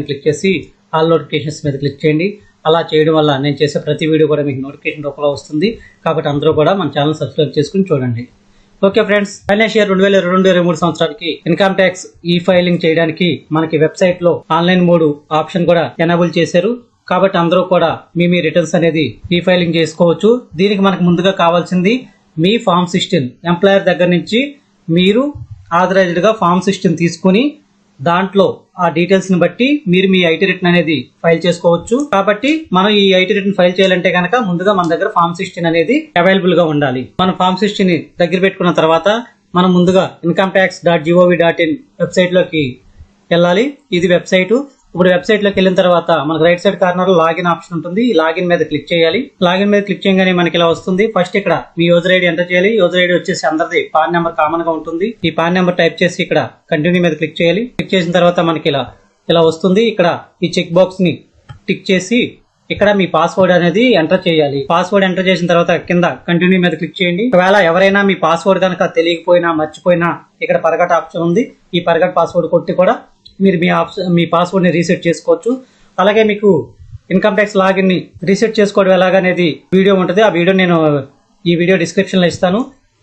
Click చేసి all notifications మీద click చేయండి. అలా చేయడం వల్ల నేను చేసే ప్రతి వీడియో కూడా మీకు నోటిఫికేషన్ రూపంలో వస్తుంది. కాబట్టి అందరూ కూడా మన ఛానల్ సబ్స్క్రైబ్ చేసుకుని చూడండి. ఓకే ఫ్రెండ్స్, ఫైనాన్షియల్ ఇయర్ 2022-23 సంవత్సరానికి ఇన్కమ్ ట్యాక్స్ ఈ ఫైలింగ్ చేయడానికి మనకి వెబ్సైట్ లో ఆన్లైన్ మోడ్ ఆప్షన్ కూడా ఎనేబుల్ చేశారు. కాబట్టి అందరూ కూడా మీ రిటర్న్స్ అనేది ఈ ఫైలింగ్ చేసుకోవచ్చు. దీనికి మనకు ముందుగా కావాల్సింది మీ ఫామ్ 16 ఎంప్లాయర్ దగ్గర నుంచి మీరు ఆథరైజ్డ్ గా ఫామ్ 16 తీసుకుని దాంట్లో ఆ డీటెయిల్స్ ని బట్టి మీరు మీ ఐటీ రిటర్న్ అనేది ఫైల్ చేసుకోవచ్చు. కాబట్టి మనం ఈ ఐటీ రిటర్న్ ఫైల్ చేయాలంటే కనుక ముందుగా మన దగ్గర ఫామ్ 16 అనేది అవైలబుల్ గా ఉండాలి. మనం ఫామ్ 16 దగ్గర పెట్టుకున్న తర్వాత మనం ముందుగా incometax.gov.in వెబ్సైట్ లోకి వెళ్ళాలి. ఇది వెబ్సైట్. ఇప్పుడు వెబ్సైట్ లోకి వెళ్ళిన తర్వాత మనకు రైట్ సైడ్ కార్నర్ లో లాగిన్ ఆప్షన్ ఉంటుంది. ఈ లాగిన్ మీద క్లిక్ చేయాలి. లాగిన్ మీద క్లిక్ చేయగానే మనకి ఇలా వస్తుంది. ఫస్ట్ ఇక్కడ మీ యూజర్ ఐడి ఎంటర్ చేయాలి. యూజర్ ఐడి వచ్చేసి అందరిది పాన్ నెంబర్ కామన్ గా ఉంటుంది. ఈ పాన్ నెంబర్ టైప్ చేసి ఇక్కడ కంటిన్యూ మీద క్లిక్ చేయాలి. క్లిక్ చేసిన తర్వాత మనకి ఇలా వస్తుంది. ఇక్కడ ఈ చెక్ బాక్స్ ని టిక్ చేసి ఇక్కడ మీ పాస్వర్డ్ అనేది ఎంటర్ చేయాలి. పాస్వర్డ్ ఎంటర్ చేసిన తర్వాత కింద కంటిన్యూ మీద క్లిక్ చేయండి. ఒకవేళ ఎవరైనా మీ పాస్వర్డ్ కనుక తెలియకపోయినా మర్చిపోయినా ఇక్కడ ఫర్గాట్ ఆప్షన్ ఉంది. ఈ ఫర్గాట్ పాస్వర్డ్ కొట్టి కూడా మీరు మీ పాస్వర్డ్ ని రీసెట్ చేసుకోవచ్చు. అలాగే మీకు ఇన్కమ్ ట్యాక్స్ లాగిన్ ని రీసెట్ చేసుకోవడం ఎలాగనేది వీడియో ఉంటుంది. ఆ వీడియో నేను ఈ వీడియో డిస్క్రిప్షన్ లో ఇస్తాను.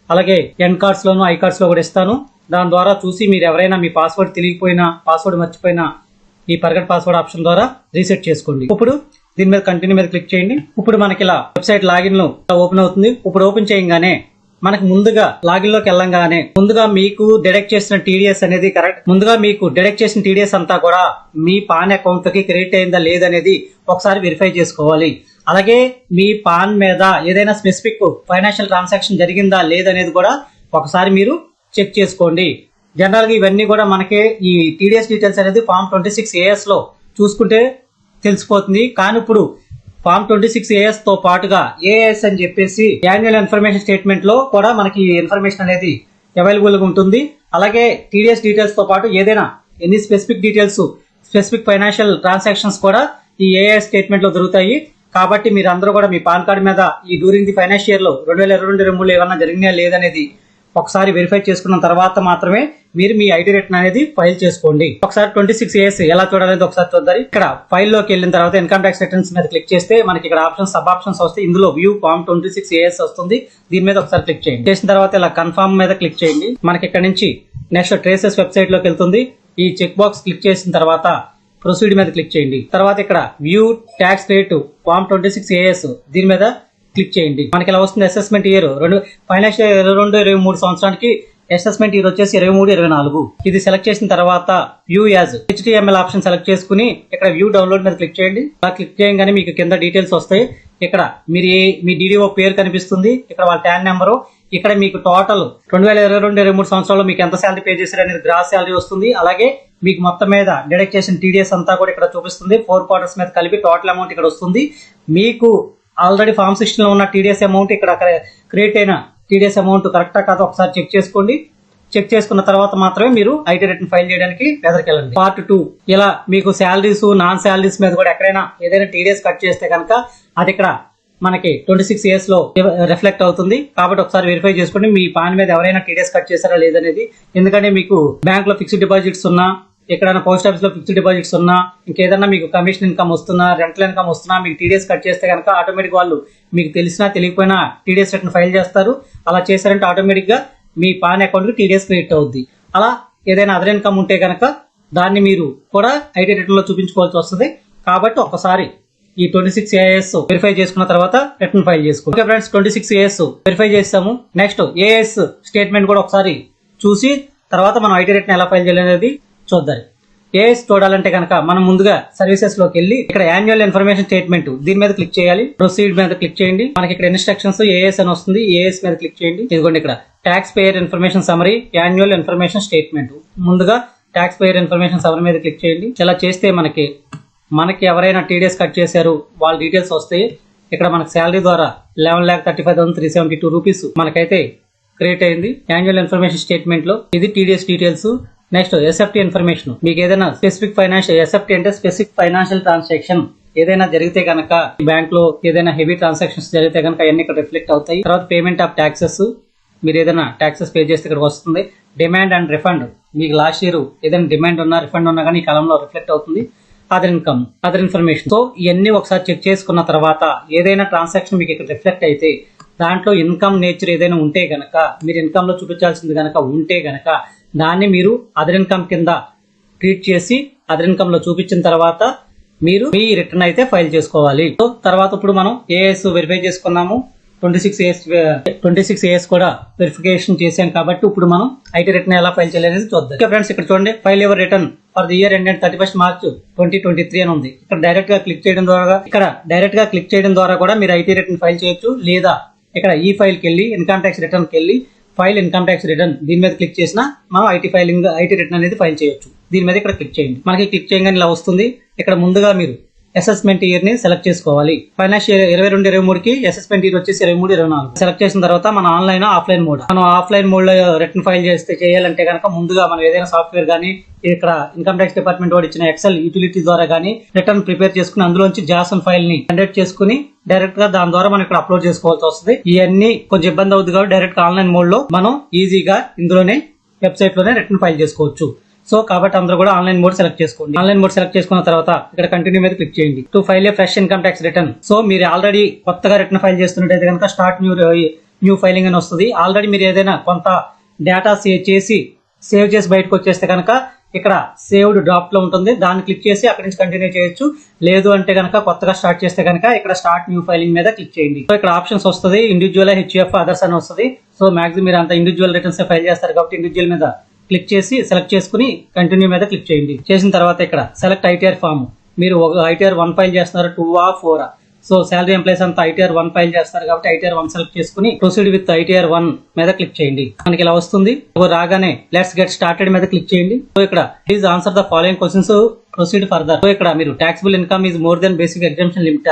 అలాగే ఎన్ కార్డ్స్ లోను ఐ కార్డ్స్ లో కూడా ఇస్తాను. దాని ద్వారా చూసి మీరు ఎవరైనా మీ పాస్వర్డ్ తెలియకపోయినా పాస్వర్డ్ మర్చిపోయినా ఈ ఫర్గాట్ పాస్వర్డ్ ఆప్షన్ ద్వారా రీసెట్ చేసుకోండి. ఇప్పుడు దీని మీద కంటిన్యూ మీద క్లిక్ చేయండి. ఇప్పుడు మనకి ఇలా వెబ్సైట్ లాగిన్ లో ఓపెన్ అవుతుంది. ఇప్పుడు ఓపెన్ చేయగానే మనకు ముందుగా లాగిన్ లోకి వెళ్ళంగానే ముందుగా మీకు డిడక్ట్ చేసిన టీడీఎస్ అనేది డిడక్ట్ చేసిన టీడీఎస్ అంతా కూడా మీ పాన్ అకౌంట్ కి క్రెడిట్ అయిందా లేదనేది ఒకసారి వెరిఫై చేసుకోవాలి. అలాగే మీ పాన్ మీద ఏదైనా స్పెసిఫిక్ ఫైనాన్షియల్ ట్రాన్సాక్షన్ జరిగిందా లేదనేది కూడా ఒకసారి మీరు చెక్ చేసుకోండి. జనరల్ గా ఇవన్నీ కూడా మనకి ఈ టీడీఎస్ డీటెయిల్స్ అనేది ఫామ్ 26AS లో చూసుకుంటే తెలిసిపోతుంది. కానీ ఇప్పుడు ఫామ్ 26AS తో పాటుగా ఏఎస్ అని చెప్పేసి యాన్యువల్ ఇన్ఫర్మేషన్ స్టేట్మెంట్ లో కూడా మనకి ఇన్ఫర్మేషన్ అనేది అవైలబుల్ గా ఉంటుంది. అలాగే టీడీఎస్ డీటెయిల్స్ తో పాటు ఏదైనా ఎన్ని specific details specific financial transactions కూడా ఈ ఏఎస్ స్టేట్మెంట్ లో దొరుకుతాయి. కాబట్టి మీరు అందరూ కూడా మీ పాన్ కార్డు మీద ఈ డ్యూరింగ్ ది ఫైనాన్షియల్ ఇయర్ లో 2022-23 ఏమన్నా జరిగినా లేదనేది ఒకసారి వెరిఫై చేసుకున్న తర్వాత మాత్రమే మీరు మీ ఐటీ రిటర్న్ అనేది ఫైల్ చేసుకోండి. ఒకసారి 26AS ఎలా చూడాలనేది ఒకసారి చూద్దాం. ఇక్కడ ఫైల్ లోకి వెళ్ళిన తర్వాత ఇన్కమ్ ట్యాక్స్ రిటర్న్స్ మీద క్లిక్ చేస్తే మనకి ఇక్కడ ఆప్షన్ సబ్ ఆప్షన్స్ వస్తాయి. ఇందులో వ్యూ ఫామ్ 26AS వస్తుంది. దీని మీద ఒకసారి క్లిక్ చేయండి. చేసిన తర్వాత ఇలా కన్ఫర్మ్ మీద క్లిక్ చేయండి. మనకి ఇక్కడ నుంచి నెక్స్ట్ ట్రేసెస్ వెబ్సైట్ లోకి వెళ్తుంది. ఈ చెక్ బాక్స్ క్లిక్ చేసిన తర్వాత ప్రొసీడ్ మీద క్లిక్ చేయండి. తర్వాత ఇక్కడ view tax rate form 26AS దీని మీద క్లిక్ చేయండి. మనకి ఇలా వస్తుంది అసెస్మెంట్ ఇయర్ ఫైనాన్షియల్ 22-23 సంవత్సరానికి అసెస్మెంట్ ఇయర్ వచ్చేసి 23-24. ఇది సెలెక్ట్ చేసిన తర్వాత view as HTML option select చేసుకుని ఇక్కడ వ్యూ డౌన్లోడ్ మీద క్లిక్ చేయండి. అలా క్లిక్ చేయగానే మీకు కింద డీటెయిల్స్ వస్తాయి. ఇక్కడ మీ DDO పేరు కనిపిస్తుంది. ఇక్కడ వాళ్ళ ట్యాన్ నెంబరు. ఇక్కడ మీకు టోటల్ 2022-23 సంవత్సరాల్లో మీకు ఎంత శాలరీ పే చేశారు అనేది గ్రాస్ శాలరీ వస్తుంది. అలాగే మీకు మొత్తం మీద డిడక్ట్ చేసిన టీడీఎస్ అంతా కూడా ఇక్కడ చూపిస్తుంది. 4 క్వార్టర్స్ మీద కలిపి టోటల్ అమౌంట్ ఇక్కడ వస్తుంది. మీకు ఆల్రెడీ ఫామ్ 16 లో ఉన్న టీడీఎస్ అమౌంట్ ఇక్కడ క్రియేట్ అయిన టీడీఎస్ అమౌంట్ కరెక్టా కాదు ఒకసారి చెక్ చేసుకోండి. చెక్ చేసుకున్న తర్వాత మాత్రమే మీరు ఐటీ రిటర్న్ ఫైల్ చేయడానికి ఎదురుకెళ్ళండి. పార్ట్ 2 ఇలా మీకు శాలరీస్ నాన్ శాలరీస్ మీద కూడా ఎక్కడైనా ఏదైనా టీడీఎస్ కట్ చేస్తే కనుక అది ఇక్కడ మనకి 26AS లో రిఫ్లెక్ట్ అవుతుంది. కాబట్టి ఒకసారి వెరిఫై చేసుకోండి మీ పాన్ మీద ఎవరైనా టీడీఎస్ కట్ చేశారా లేదనేది. ఎందుకంటే మీకు బ్యాంక్ లో ఫిక్స్డ్ డిపాజిట్స్ ఉన్నా ఎక్కడైనా పోస్ట్ ఆఫీస్ లో ఫిక్స్డ్ డిపాజిట్స్ ఉన్నా ఇంకేదన్నా మీకు కమిషన్ ఇన్కమ్ వస్తున్నా రెంటల్ ఇన్కమ్ వస్తున్నా మీకు టీడీఎస్ కట్ చేస్తే కనుక ఆటోమేటిక్ వాళ్ళు మీకు తెలిసినా తెలియకపోయినా టీడీఎస్ రిటర్న్ ఫైల్ చేస్తారు. అలా చేశారంటే ఆటోమేటిక్ గా మీ పాన్ అకౌంట్ కి టీడీఎస్ క్రెడిట్ అవుద్ది. అలా ఏదైనా అదర్ ఇన్కమ్ ఉంటే కనుక దాన్ని మీరు కూడా ఐటీ రిటర్న్ లో చూపించుకోవాల్సి వస్తుంది. కాబట్టి ఒకసారి ఈ 26AS వెరిఫై చేసుకున్న తర్వాత రిటర్న్ ఫైల్ చేసుకోండి. ఓకే ఫ్రెండ్స్, 26AS వెరిఫై చేస్తాము. నెక్స్ట్ ఏఎస్ స్టేట్మెంట్ కూడా ఒకసారి చూసి తర్వాత మనం ఐటీ రిటర్న్ ఎలా ఫైల్ చేయాలనేది చూద్దాం. ఏఎస్ చూడాలంటే కనుక మనం ముందుగా సర్వీసెస్ లోకి వెళ్ళి ఇక్కడ యాన్యువల్ ఇన్ఫర్మేషన్ స్టేట్మెంట్ దీని మీద క్లిక్ చేయాలి. ప్రొసీడ్ మీద క్లిక్ చేయండి. మనకి ఇక్కడ ఇన్స్ట్రక్షన్స్ ఏఎస్ అని వస్తుంది. ఏఎస్ మీద క్లిక్ చేయండి. ఇదిగోండి ఇక్కడ tax payer information summary annual information statement. ముందుగా ట్యాక్స్ పేయర్ ఇన్ఫర్మేషన్ సమరీ మీద క్లిక్ చేయండి. ఇలా చేస్తే మనకి ఎవరైనా టీడీఎస్ కట్ చేశారు వాళ్ళ డీటెయిల్స్ వస్తాయి. ఇక్కడ మనకి శాలరీ ద్వారా 11,35,372 రూపీస్ మనకైతే క్రియేట్ అయింది యాన్యువల్ ఇన్ఫర్మేషన్ స్టేట్మెంట్ లో. ఇది TDS details. Next SFT information. మీకు ఏదైనా స్పెసిఫిక్ ఫైనాన్షియల్ ఎస్ఎఫ్టీ అంటే స్పెసిఫిక్ ఫైనాన్షియల్ ట్రాన్సాక్షన్ ఏదైనా జరిగితే కనుక బ్యాంక్ లో ఏదైనా హెవీ ట్రాన్సాక్షన్స్ జరిగితే కనుక అవన్నీ ఇక్కడ రిఫ్లెక్ట్ అవుతాయి. తర్వాత పేమెంట్ ఆఫ్ ట్యాక్సెస్ మీరు ఏదైనా ట్యాక్సెస్ పే చేస్తే ఇక్కడ వస్తుంది. డిమాండ్ అండ్ రిఫండ్ మీకు లాస్ట్ ఇయర్ ఏదైనా డిమాండ్ ఉన్నా రిఫండ్ ఉన్నా కానీ ఈ కాలంలో రిఫ్లెక్ట్ అవుతుంది. Other information. సో ఇవన్నీ ఒకసారి చెక్ చేసుకున్న తర్వాత ఏదైనా ట్రాన్సాక్షన్ మీకు ఇక్కడ రిఫ్లెక్ట్ అయితే దాంట్లో ఇన్కమ్ నేచర్ ఏదైనా ఉంటే గనక, మీరు ఇన్కమ్ లో చూపించాల్సింది గనక ఉంటే గనక దాన్ని మీరు అదర్ ఇన్కమ్ కింద ట్రీట్ చేసి అదర్ ఇన్కమ్ లో చూపించిన తర్వాత మీరు మీ రిటర్న్ అయితే ఫైల్ చేసుకోవాలి. సో తర్వాత ఇప్పుడు మనం ఏఎస్ వెరిఫై చేసుకున్నాము, 26 ఏఎస్ కూడా వెరిఫికేషన్ చేశాం కాబట్టి ఇప్పుడు మనం ఐటీ రిటర్న్ ఎలా ఫైల్ చేయాలి అనేది చూద్దాం. ఓకే ఫ్రెండ్స్, ఇక్కడ చూడండి, file your return for the year ended 31 March 2023 అని ఉంది. ఇక్కడ డైరెక్ట్ గా క్లిక్ చేయడం ద్వారా కూడా మీరు ఐటీ రిటర్న్ ఫైల్ చేయొచ్చు. లేదా ఇక్కడ ఈ ఫైల్ కి వెళ్ళి ఇన్కమ్ ట్యాక్స్ రిటర్న్ కి వెళ్ళి ఫైల్ ఇన్కమ్ ట్యాక్స్ రిటర్న్ దీని మీద క్లిక్ చేసినా మనం ఐటీ రిటర్న్ అనేది ఫైల్ చేయొచ్చు. దీని మీద ఇక్కడ క్లిక్ చేయండి. మనకి క్లిక్ చేయగానే ఇలా వస్తుంది. ఇక్కడ ముందుగా మీరు అసెస్మెంట్ ఇయర్ ని సెలెక్ట్ చేసుకోవాలి. ఫైనాన్షియల్ 22-23 కి అసెస్మెంట్ ఇయర్ వచ్చేసి 23-24 సెలెక్ట్ చేసిన తర్వాత మన ఆన్లైన్ ఆఫ్లైన్ మోడ్, మనం ఆఫ్లైన్ మోడ్ లో రిటర్న్ ఫైల్ చేయాలంటే కనుక ముందుగా మనం ఏదైనా సాఫ్ట్వేర్ గానీ ఇక్కడ ఇన్కమ్ ట్యాక్స్ డిపార్ట్మెంట్ వాడు ఇచ్చిన ఎక్సెల్ యూటిలిటీ ద్వారా గానీ రిటర్న్ ప్రిపేర్ చేసుకుని అందులోంచి జాసన్ ఫైల్ ని జనరేట్ చేసుకుని డైరెక్ట్ గా దాని ద్వారా మనం ఇక్కడ అప్లోడ్ చేసుకోవాల్సి వస్తుంది. ఇవన్నీ కొంచెం ఇబ్బంది అవుతుంది కాబట్టి డైరెక్ట్ ఆన్లైన్ మోడ్ లో మనం ఈజీగా ఇందులోనే వెబ్సైట్ లోనే రిటర్న్ ఫైల్ చేసుకోవచ్చు. సో కాబట్టి అందరూ కూడా ఆన్లైన్ మోడ్ సెలెక్ట్ చేసుకోండి. ఆన్లైన్ మోడ్ సెలెక్ట్ చేసుకున్న తర్వాత ఇక్కడ కంటిన్యూ మీద క్లిక్ చేయండి. To file A fresh income tax return. So మీరు ఆల్రెడీ కొత్తగా రిటర్న్ ఫైల్ చేస్తున్నట్టయితే కనుక స్టార్ట్ న్యూ ఫైలింగ్ అని వస్తుంది. ఆల్రెడీ మీరు ఏదైనా కొంత డేటా సేవ్ చేసి బయటకు వచ్చేస్తే కనుక ఇక్కడ సేవ్డ్ డ్రాప్ లో ఉంటుంది, దాన్ని క్లిక్ చేసి అక్కడి నుంచి కంటిన్యూ చేయొచ్చు. లేదు అంటే కనుక కొత్తగా స్టార్ట్ చేస్తే కనుక ఇక్కడ స్టార్ట్ న్యూ ఫైలింగ్ మీద క్లిక్ చేయండి. సో ఇక్కడ ఆప్షన్స్ వస్తుంది, ఇండివిజువల్, హెచ్ఎఫ్, అదర్స్ అని వస్తుంది. సో మాక్సిమం మీరు అంత ఇండివిజువల్ రిటర్న్స్ ఫైల్ చేస్తారు కాబట్టి ఇండివిజువల్ మీద క్లిక్ చేసి సెలెక్ట్ చేసుకుని కంటిన్యూ మీద క్లిక్ చేయండి. చేసిన తర్వాత ఇక్కడ సెలెక్ట్ ఐటీఆర్ ఫామ్, మీరు ఐటీఆర్ 1 ఫైల్ చేస్తున్నారు, 2 4. సో శాలరీ ఎంప్లాయీస్ అంతా ఐటీఆర్ 1 ఫైల్ చేస్తారు కాబట్టి ఐటీఆర్ 1 సెలెక్ట్ చేసుకుని ప్రొసీడ్ విత్ ఐటీఆర్ 1 మీద క్లిక్ చేయండి. మనకి ఇలా వస్తుంది. రాగానే లెట్స్ గెట్ స్టార్టెడ్ మీద క్లిక్ చేయండి. సో ఇక్కడ please answer the following questions, proceed further. So ఇక్కడ మీరు taxable income is more than basic exemption limit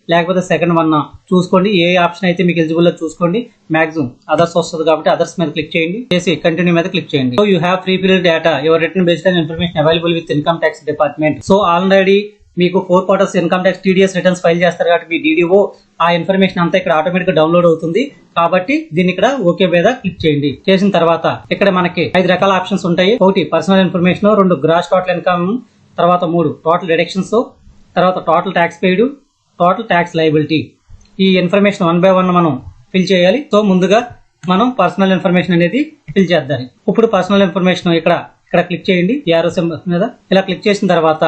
లేకపోతే సెకండ్ వన్ చూసుకోండి. ఏ ఆప్షన్ అయితే మీకు ఎలిజిబుల్ లో చూసుకోండి. మాక్సిమం అదర్స్ వస్తుంది కాబట్టి అదర్స్ మీద క్లిక్ చేయండి. చేసి కంటిన్యూ మీద క్లిక్ చేయండి. So you have free period data your return based on information available with income tax department. So already మీకు 4 quarters income tax TDS returns file చేస్తారు కాబట్టి మీ డీడీఓ ఆ ఇన్ఫర్మేషన్ అంతా ఇక్కడ ఆటోమేటిక్ గా డౌన్లోడ్ అవుతుంది. కాబట్టి దీన్ని ఇక్కడ ఓకే మీద క్లిక్ చేయండి. చేసిన తర్వాత ఇక్కడ మనకి 5 రకాల ఆప్షన్స్ ఉంటాయి. 1 personal information, 2 gross total income, తర్వాత 3 టోటల్ డిడక్షన్స్, తర్వాత total tax paid, total tax liability. ఈ ఇన్ఫర్మేషన్ 1 by 1 మనం ఫిల్ చేయాలి. సో ముందుగా మనం పర్సనల్ ఇన్ఫర్మేషన్ అనేది ఫిల్ చేద్దాం. ఇప్పుడు పర్సనల్ ఇన్ఫర్మేషన్ ఇక్కడ క్లిక్ చేయండి. యారో సింబల్ మీద ఇలా క్లిక్ చేసిన తర్వాత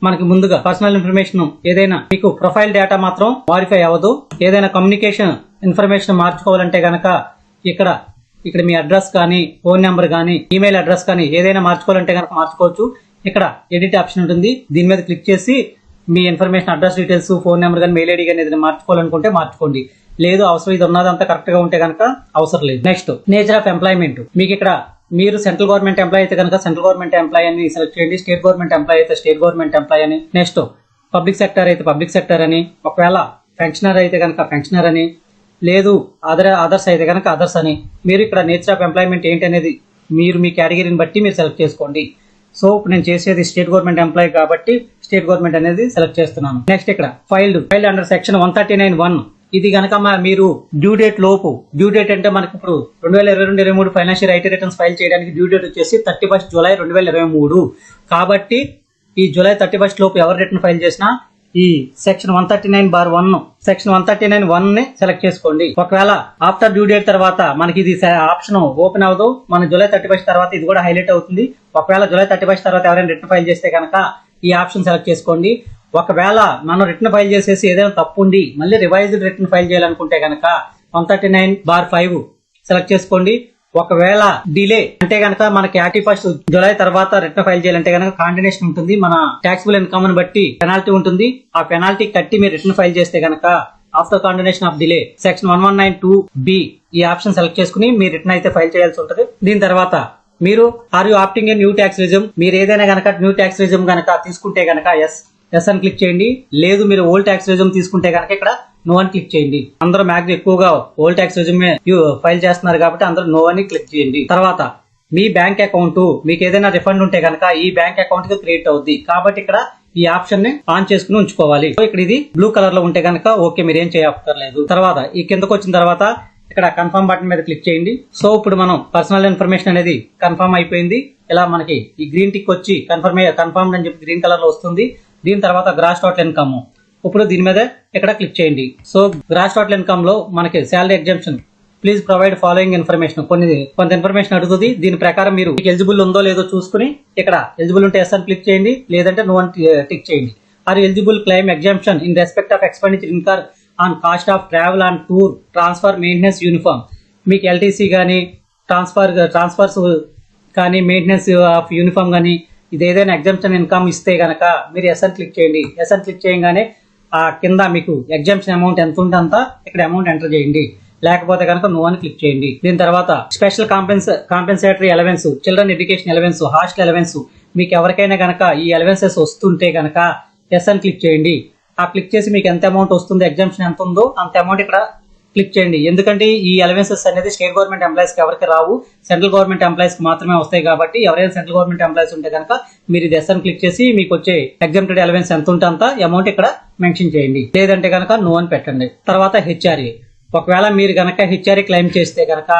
మనకి ముందుగా పర్సనల్ ఇన్ఫర్మేషన్ ఏదైనా మీకు ప్రొఫైల్ డేటా మాత్రం మాడిఫై అవ్వదు. ఏదైనా కమ్యూనికేషన్ ఇన్ఫర్మేషన్ మార్చుకోవాలంటే గనక ఇక్కడ మీ అడ్రస్ కానీ, ఫోన్ నెంబర్ కానీ, ఈమెయిల్ అడ్రస్ కానీ ఏదైనా మార్చుకోవాలంటే గనక మార్చుకోవచ్చు. ఇక్కడ ఎడిట్ ఆప్షన్ ఉంటుంది, దీని మీద క్లిక్ చేసి మీ information, address details, phone number కానీ, మెయిల్ ఐడి కానీ ఏదైనా మార్చుకోవాలనుకుంటే మార్చుకోండి. లేదు అవసరం ఇది ఉన్నదంతా కరెక్ట్ గా ఉంటే కనుక అవసరం లేదు. Next nature of employment. మీకు ఇక్కడ మీరు సెంట్రల్ గవర్నమెంట్ ఎంప్లాయ్ అయితే కనుక సెంట్రల్ గవర్నమెంట్ ఎంప్లాయ్ అని సెలెక్ట్ చేయండి. స్టేట్ గవర్నమెంట్ ఎంప్లాయ్ అయితే స్టేట్ గవర్నమెంట్ ఎంప్లాయ్ అని. నెక్స్ట్ పబ్లిక్ సెక్టర్ అయితే పబ్లిక్ సెక్టర్ అని. ఒకవేళ పెన్షనర్ అయితే కనుక పెన్షనర్ అని. లేదు అదర్స్ అయితే కనుక అదర్స్ అని. మీరు ఇక్కడ నేచర్ ఆఫ్ ఎంప్లాయ్మెంట్ ఏంటి అనేది మీరు మీ కేటగిరీని బట్టి మీరు సెలెక్ట్ చేసుకోండి. సో ఇప్పుడు నేను చేసేది స్టేట్ గవర్నమెంట్ ఎంప్లాయీ కాబట్టి స్టేట్ గవర్నమెంట్ అనేది సెలెక్ట్ చేస్తున్నాను. నెక్స్ట్ ఇక్కడ ఫైల్డ్ అండర్ సెక్షన్ 139(1). ఇది కనుక మీరు డ్యూ డేట్ లోపు, డ్యూ డేట్ అంటే మనకి ఇప్పుడు 2022-23 ఫైనాన్షియల్ ఐటీ రిటర్న్స్ ఫైల్ చేయడానికి డ్యూ డేట్ వచ్చేసి 31 జూలై 2023. కాబట్టి ఈ జూలై 31 లోపు ఎవరు రిటర్న్ ఫైల్ చేసినా ఈ సెక్షన్ 139(1) ని సెలెక్ట్ చేసుకోండి. ఒకవేళ ఆఫ్టర్ డ్యూ డేట్ తర్వాత మనకి ఇది ఆప్షన్ ఓపెన్ అవ్వదు. మన జూలై 31 తర్వాత ఇది కూడా హైలైట్ అవుతుంది. ఒకవేళ జూలై 31 తర్వాత ఎవరైనా రిటర్న్ ఫైల్ చేస్తే కనుక ఈ ఆప్షన్ సెలెక్ట్ చేసుకోండి. ఒకవేళ మనం రిటర్న్ ఫైల్ చేసేసి ఏదైనా తప్పు ఉండి మళ్ళీ రివైజ్డ్ రిటర్న్ ఫైల్ చేయాలనుకుంటే కనుక 139(5) సెలెక్ట్ చేసుకోండి. ఒకవేళ డిలే అంటే కనుక మనకి 31 జూలై తర్వాత రిటర్న్ ఫైల్ చేయాలంటే కనుక కాండినేషన్ ఉంటుంది. మన టాక్సిబుల్ ఇన్కమ్ ని బట్టి పెనాల్టీ ఉంటుంది. ఆ పెనాల్టీ కట్టి మీరు రిటర్న్ ఫైల్ చేస్తే కనుక after condonation of delay section 1192(b) ఈ ఆప్షన్ సెలెక్ట్ చేసుకుని మీరు రిటర్న్ అయితే ఫైల్ చేయాల్సి ఉంటుంది. దీని తర్వాత మీరు are you opting a new tax regime, మీరు ఏదైనా కనుక న్యూ ట్యాక్స్ రిజమ్ కనుక తీసుకుంటే కనుక ఎస్ అని క్లిక్ చేయండి. లేదు మీరు ఓల్డ్ ట్యాక్స్ రిజమ్ తీసుకుంటే కనుక ఇక్కడ నో అని క్లిక్ చేయండి. అందరూ మ్యాక్సిమం ఎక్కువగా ఓల్డ్ ట్యాక్స్ రిజమే ఫైల్ చేస్తున్నారు కాబట్టి అందరూ నో అని క్లిక్ చేయండి. తర్వాత మీ బ్యాంక్ అకౌంట్ మీకు ఏదైనా రిఫండ్ ఉంటే కనుక ఈ బ్యాంక్ అకౌంట్ కి క్రియేట్ అవుద్ది కాబట్టి ఇక్కడ ఈ ఆప్షన్ ని ఆన్ చేసుకుని ఉంచుకోవాలి. సో ఇక్కడ ఇది బ్లూ కలర్ లో ఉంటే కనుక ఓకే, మీరు ఏం చేయక్కర్లేదు. తర్వాత ఈ కిందకు వచ్చిన తర్వాత ఇక్కడ కన్ఫర్మ్ బటన్ మీద క్లిక్ చేయండి. సో ఇప్పుడు మనం పర్సనల్ ఇన్ఫర్మేషన్ అనేది కన్ఫర్మ్ అయిపోయింది. ఇలా మనకి ఈ గ్రీన్ టిక్ వచ్చి కన్ఫర్మ్ అని చెప్పి గ్రీన్ కలర్ లో వస్తుంది. దీని తర్వాత గ్రాస్ టోటల్ ఇన్కమ్. ఇప్పుడు దీని మీద ఇక్కడ క్లిక్ చేయండి. సో గ్రాస్ టోటల్ ఇన్కమ్ లో మనకి salary exemption please provide following information కొంత ఇన్ఫర్మేషన్ అడుగుతుంది. దీని ప్రకారం మీరు ఎలిజిబుల్ ఉందో లేదో చూసుకుని ఇక్కడ ఎలిజిబుల్ ఉంటే ఎస్ అని క్లిక్ చేయండి, లేదంటే నో అని టిక్ చేయండి. Are eligible claim exemption in respect of expenditure incur on cost of travel on tour transfer maintenance uniform. మీకు ఎల్టీసీ కానీ ట్రాన్స్ఫర్స్ కానీ మెయింటెనెన్స్ ఆఫ్ యూనిఫామ్ కానీ ఇది ఏదైనా ఎగ్జామ్షన్ ఇన్కమ్ ఇస్తే గనక మీరు ఎస్ అని క్లిక్ చేయండి. ఎస్ అని క్లిక్ చేయగానే ఆ కింద మీకు ఎగ్జామ్షన్ అమౌంట్ ఎంత ఉంటే అంత ఇక్కడ అమౌంట్ ఎంటర్ చేయండి, లేకపోతే కనుక నో అని క్లిక్ చేయండి. దీని తర్వాత special compensatory allowance, children education allowance, hostel allowance మీకు ఎవరికైనా గనక ఈ అలవెన్సెస్ వస్తుంటే గనక ఎస్ అని క్లిక్ చేయండి. ఆ క్లిక్ చేసి మీకు ఎంత అమౌంట్ వస్తుందో ఎగ్జామ్షన్ ఎంత ఉందో అంత అమౌంట్ ఇక్కడ క్లిక్ చేయండి. ఎందుకంటే ఈ అలవెన్సెస్ అనేది స్టేట్ గవర్నమెంట్ ఎంప్లాయీస్ కి ఎవరికి రావు, సెంట్రల్ గవర్నమెంట్ ఎంప్లాయీస్ కి మాత్రమే వస్తాయి. కాబట్టి ఎవరైనా సెంట్రల్ గవర్నమెంట్ ఎంప్లాయీస్ ఉంటే కనుక మీరు ఇది ఎస్ అని క్లిక్ చేసి మీకు వచ్చే ఎగ్జామ్టెడ్ అలవెన్స్ ఎంత ఉంటే అంత అమౌంట్ ఇక్కడ మెన్షన్ చేయండి, లేదంటే కనుక నో అని పెట్టండి. తర్వాత హెచ్ఆర్ఏ, ఒకవేళ మీరు కనుక హెచ్ఆర్ఏ క్లెయిమ్ చేస్తే కనుక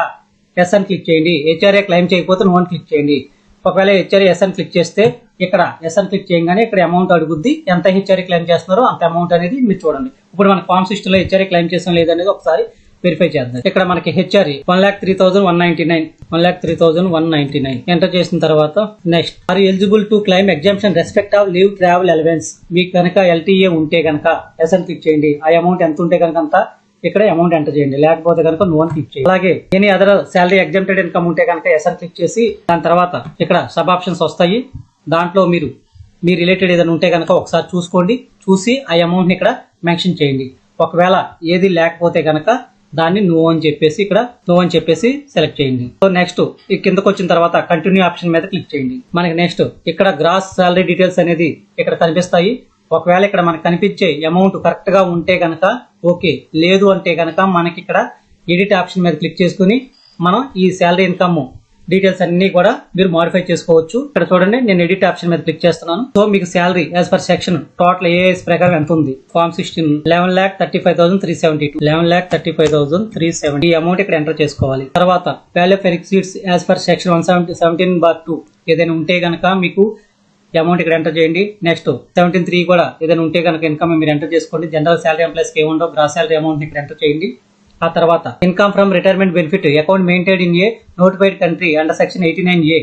ఎస్ అని క్లిక్ చేయండి. హెచ్ఆర్ఏ క్లెయిమ్ చేయకపోతే నో అని క్లిక్ చేయండి. ఒకవేళ హెచ్ఆర్ఏ ఎస్ అని క్లిక్ చేస్తే ఇక్కడ ఎస్ అని క్లిక్ చేయగానే ఇక్కడ అమౌంట్ అడుగుద్ది. ఎంత హెచ్ఆర్ఏ క్లెయిమ్ చేస్తున్నారో అంత అమౌంట్ అనేది మీరు చూడండి. ఇప్పుడు మన ఫార్మ్ 60 లో హెచ్ఆర్ఏ క్లెయిమ్ చేసాం లేదనేది ఒకసారి వెరిఫై చేద్దాం. ఇక్కడ మనకి హెచ్ఆర్ఏ 1,03,199 1,03,199 ఎంటర్ చేసిన తర్వాత next are eligible to claim exemption respect of leave travel allowance. మీకు కనుక ఎల్టీఏ ఉంటే కనుక ఎస్ అని క్లిక్ చేయండి. ఆ అమౌంట్ ఎంత ఉంటే కనుక అంత ఇక్కడ అమౌంట్ ఎంటర్ చేయండి, లేకపోతే కనుక నో అని క్లిక్ చేయండి. అలాగే any other salary exempted income ఉంటే కనుక ఎస్ అని క్లిక్ చేసి దాని తర్వాత ఇక్కడ సబ్ ఆప్షన్స్ వస్తాయి. దాంట్లో మీరు మీ రిలేటెడ్ ఏదైనా ఉంటే కనుక ఒకసారి చూసుకోండి, చూసి ఆ అమౌంట్ ని ఇక్కడ మెన్షన్ చేయండి. ఒకవేళ ఏది లేకపోతే కనుక దాన్ని నో అని చెప్పేసి ఇక్కడ నో అని చెప్పేసి సెలెక్ట్ చేయండి. సో నెక్స్ట్ ఈ కిందకు వచ్చిన తర్వాత కంటిన్యూ ఆప్షన్ మీద క్లిక్ చేయండి. మనకి నెక్స్ట్ ఇక్కడ గ్రాస్ సాలరీ డీటెయిల్స్ అనేది ఇక్కడ కనిపిస్తాయి. ఒకవేళ ఇక్కడ మనకు కనిపించే అమౌంట్ కరెక్ట్ గా ఉంటే గనక ఓకే, లేదు అంటే గనక మనకి ఇక్కడ ఎడిట్ ఆప్షన్ మీద క్లిక్ చేసుకుని మనం ఈ శాలరీ ఇన్కమ్ డీటెయిల్స్ అన్ని కూడా మీరు మాడిఫై చేసుకోవచ్చు. ఇక్కడ చూడండి, నేను ఎడిట్ ఆప్షన్ మీద క్లిక్ చేస్తున్నాను. సో మీకు salary as per section total AS ప్రకారం ఎంత ఉంది, ఫార్మ్ 16 11,35,372 11,35,370 ఈ అమౌంట్ ఇక్కడ ఎంటర్ చేసుకోవాలి. తర్వాత value of exceeds as per section 117/2 ఏదైనా ఉంటే గనక మీకు అమౌంట్ ఇక్కడ ఎంటర్ చేయండి. నెక్స్ట్ 17(3) కూడా ఏదైనా ఉంటే కనుక ఇన్కమ్ మీరు ఎంటర్ చేసుకోండి. జనరల్ శాలరీ ఎంప్లాయీస్ కి ఏముండో గ్రాస్ శాలరీ అమౌంట్ ఇక్కడ ఎంటర్ చేయండి. ఆ తర్వాత income from retirement benefit account maintained in a notified country under section 89A.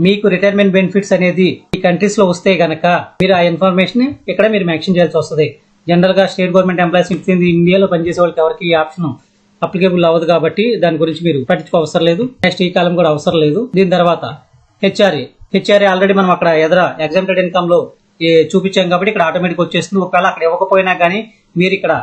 మీకు రిటైర్మెంట్ బెనిఫిట్స్ అనేది ఈ కంట్రీస్ లో వస్తే గనక మీరు ఆ ఇన్ఫర్మేషన్ ఇక్కడ మీరు మెన్షన్ చేయాల్సి వస్తుంది. జనరల్ గా స్టేట్ గవర్నమెంట్ ఎంప్లాయీస్ ఇండియాలో పనిచేసే వాళ్ళకి ఎవరికి ఈ ఆప్షన్ అప్లికేబుల్ అవ్వదు కాబట్టి దాని గురించి మీరు పట్టించుకో అవసరం లేదు. నెక్స్ట్ ఈ కాలం కూడా అవసరం లేదు. దీని తర్వాత హెచ్ఆర్ఏ ఆల్రెడీ మనం అక్కడ ఎదుర ఎగ్జామ్టెడ్ ఇన్కమ్ లో చూపించాం కాబట్టి ఇక్కడ ఆటోమేటిక్ వచ్చేస్తుంది. ఒకవేళ అక్కడ ఇవ్వకపోయినా కానీ మీరు ఇక్కడ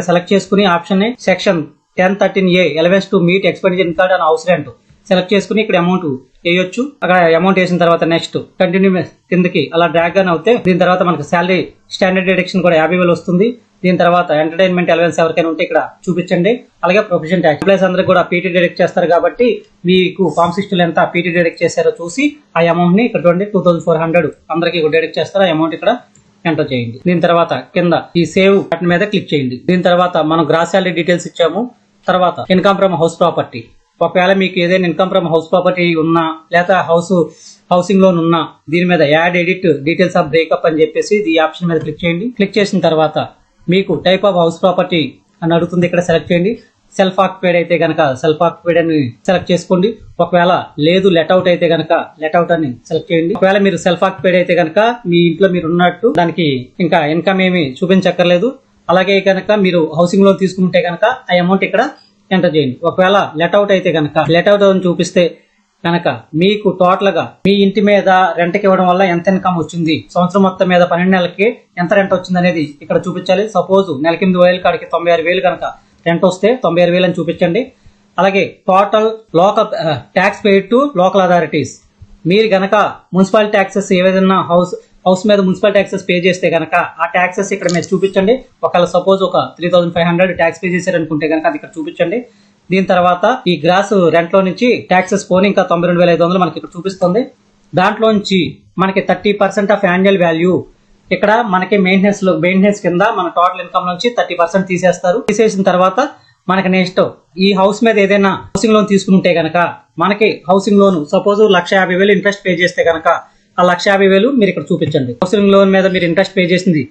సెలెక్ట్ చేసుకుని ఆప్షన్ ని section 1013A allowance to meet expenditure incurred on house rent select చేసుకుని ఇక్కడ అమౌంట్ వేయొచ్చు. అక్కడ అమౌంట్ వేసిన తర్వాత నెక్స్ట్ కంటిన్యూ కిందకి అలా డ్రాగ్ గానే అవుతే దీని తర్వాత మనకి శాలరీ స్టాండర్డ్ డిడక్షన్ కూడా 50,000 వస్తుంది. దీని తర్వాత ఎంటర్టైన్మెంట్ అలవెన్స్ ఎవరికైనా ఉంటే ఇక్కడ చూపించండి. అలాగే ప్రొఫెషన్ ట్యాక్స్ ఎంప్లాయీస్ అందరికి కూడా పీటీ డిడక్ట్ చేస్తారు కాబట్టి మీకు ఫార్మ్ 60 ఎంత పీటీ డిడక్ట్ చేశారో చూసి ఆ అమౌంట్ ని ఇక్కడ చూడండి 2,400 అందరికి డిడక్ట్ చేస్తారు. ఆ అమౌంట్ ఇక్కడ ఎంటర్ చేయండి. దీని తర్వాత కింద ఈ సేవ్ బటన్ మీద క్లిక్ చేయండి. దీని తర్వాత మనం గ్రాస్ శాలరీ డీటెయిల్స్ ఇచ్చాము. తర్వాత ఇన్కమ్ ఫ్రమ్ హౌస్ ప్రాపర్టీ, ఒకవేళ మీకు ఏదైనా ఇన్కమ్ ఫ్రమ్ హౌస్ ప్రాపర్టీ ఉన్నా లేదా హౌసింగ్ లోన్ ఉన్నా దీని మీద add edit details of breakup అని చెప్పేసి ఈ ఆప్షన్ మీద క్లిక్ చేయండి. క్లిక్ చేసిన తర్వాత మీకు టైప్ ఆఫ్ హౌస్ ప్రాపర్టీ అని అడుగుతుంది, ఇక్కడ సెలెక్ట్ చేయండి. సెల్ఫ్ ఆక్యుపైడ్ అయితే గనక సెల్ఫ్ ఆక్యుపైడ్ అని సెలెక్ట్ చేసుకోండి. ఒకవేళ లేదు లెట్అవుట్ అయితే గనక లెట్అవుట్ అని సెలెక్ట్ చేయండి. ఒకవేళ మీరు సెల్ఫ్ ఆక్యుపైడ్ అయితే గనక మీ ఇంట్లో మీరు ఉన్నట్టు దానికి ఇంకా ఇన్కమ్ ఏమి చూపించక్కర్లేదు. అలాగే కనుక మీరు హౌసింగ్ లోన్ తీసుకుంటే గనక ఆ అమౌంట్ ఇక్కడ ఎంటర్ చేయండి. ఒకవేళ లెట్అవుట్ అయితే గనక లెట్అవుట్ అని చూపిస్తే కనుక మీకు టోటల్ గా మీ ఇంటి మీద రెంట్కి ఇవ్వడం వల్ల ఎంత ఇన్కమ్ వచ్చింది, సంవత్సరం మొత్తం మీద 12 నెలలకి ఎంత రెంట్ వచ్చింది అనేది ఇక్కడ చూపించాలి. సపోజ్ నెలకి 8,000 కాడికి 96,000 కనుక రెంట్ వస్తే 96,000 అని చూపించండి. అలాగే total local tax paid to local authorities, మీరు గనక మున్సిపల్ ట్యాక్సెస్ ఏదైనా హౌస్ మీద మున్సిపల్ ట్యాక్సెస్ పే చేస్తే గనక ఆ ట్యాక్సెస్ ఇక్కడ మీరు చూపించండి. ఒకవేళ సపోజ్ ఒక 3,500 ట్యాక్స్ పే చేశారనుకుంటే గనక అది ఇక్కడ చూపించండి. దీని తర్వాత ఈ గ్రాస్ రెంట్ లో నుంచి ట్యాక్సెస్ పోని ఇంకా 92,500 మనకి ఇక్కడ చూపిస్తుంది. దాంట్లో నుంచి మనకి 30% ఆఫ్ యాన్యువల్ వాల్యూ ఇక్కడ మనకి మెయింటెనెన్స్ కింద మన టోటల్ ఇన్కమ్ నుంచి 30% తీసేస్తారు. తీసేసిన తర్వాత మనకి నెక్స్ట్ ఈ హౌస్ మీద ఏదైనా హౌసింగ్ లోన్ తీసుకుంటే గనక మనకి housing loan suppose 1,50,000 interest pay చేస్తే గనక ఆ 1,50,000 మీరు ఇక్కడ చూపించండి. హౌసింగ్ లోన్ మీద మీరు ఇంట్రెస్ట్ పే చేసింది,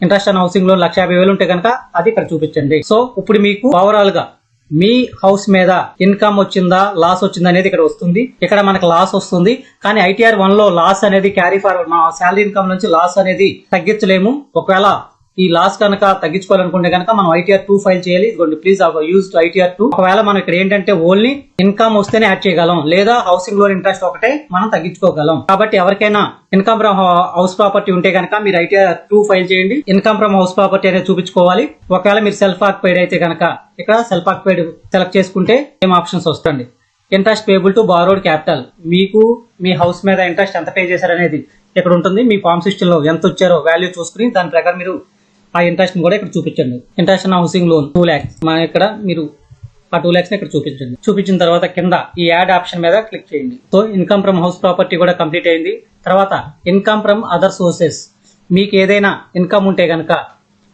ఇంట్రెస్ట్ ఆన్ హౌసింగ్ లోన్ 1,50,000 ఉంటే కనుక అది ఇక్కడ చూపించండి. సో ఇప్పుడు మీకు ఓవరాల్ గా మీ హౌస్ మీద ఇన్కమ్ వచ్చిందా లాస్ వచ్చిందా అనేది ఇక్కడ వస్తుంది. ఇక్కడ మనకు లాస్ వస్తుంది, కానీ ITR 1 లో లాస్ అనేది క్యారీ ఫార్వర్డ్, మన శాలరీ ఇన్కమ్ నుంచి లాస్ అనేది తగ్గించలేము. ఒకవేళ ఈ లాస్ కనుక తగ్గించుకోవాలనుకుంటే కనుక మనం ITR 2 ఫైల్ చేయాలి. ఇదిగోండి ప్లీజ్ యూజ్ ITR 2. ఒకవేళ మనం ఇక్కడ ఏంటంటే ఓన్లీ ఇన్కమ్ వస్తేనే యాడ్ చేయగలం, లేదా హౌసింగ్ లోన్ ఇంట్రెస్ట్ ఒకటే మనం తగ్గించుకోగలం. కాబట్టి ఎవరికైనా ఇన్కమ్ ఫ్రమ్ హౌస్ ప్రాపర్టీ ఉంటే కనుక మీరు ITR 2 ఫైల్ చేయండి. ఇన్కమ్ ఫ్రమ్ హౌస్ ప్రాపర్టీ అనేది చూపించుకోవాలి. ఒకవేళ మీరు సెల్ఫ్ ఆక్యుపైడ్ అయితే కనుక ఇక్కడ సెల్ఫ్ ఆక్యుపైడ్ సెలెక్ట్ చేసుకుంటే ఏం ఆప్షన్స్ వస్తుంది. Interest payable to borrowed capital, మీకు మీ హౌస్ మీద ఇంట్రెస్ట్ ఎంత పే చేశారనేది ఇక్కడ ఉంటుంది. మీ ఫార్మ్ సిస్టమ్ లో ఎంత వచ్చారో వాల్యూ చూసుకుని దాని ప్రకారం మీరు ఆ ఇంట్రెస్ట్ కూడా ఇక్కడ చూపించండి. Interest on housing loan 2 lakhs, మన ఇక్కడ మీరు ఆ 2 lakhs ఇక్కడ చూపించండి. చూపించిన తర్వాత కింద ఈ యాడ్ ఆప్షన్ మీద క్లిక్ చేయండి. So income from house property కూడా కంప్లీట్ అయింది. తర్వాత ఇన్కమ్ ఫ్రమ్ అదర్ సోర్సెస్, మీకు ఏదైనా ఇన్కమ్ ఉంటే కనుక,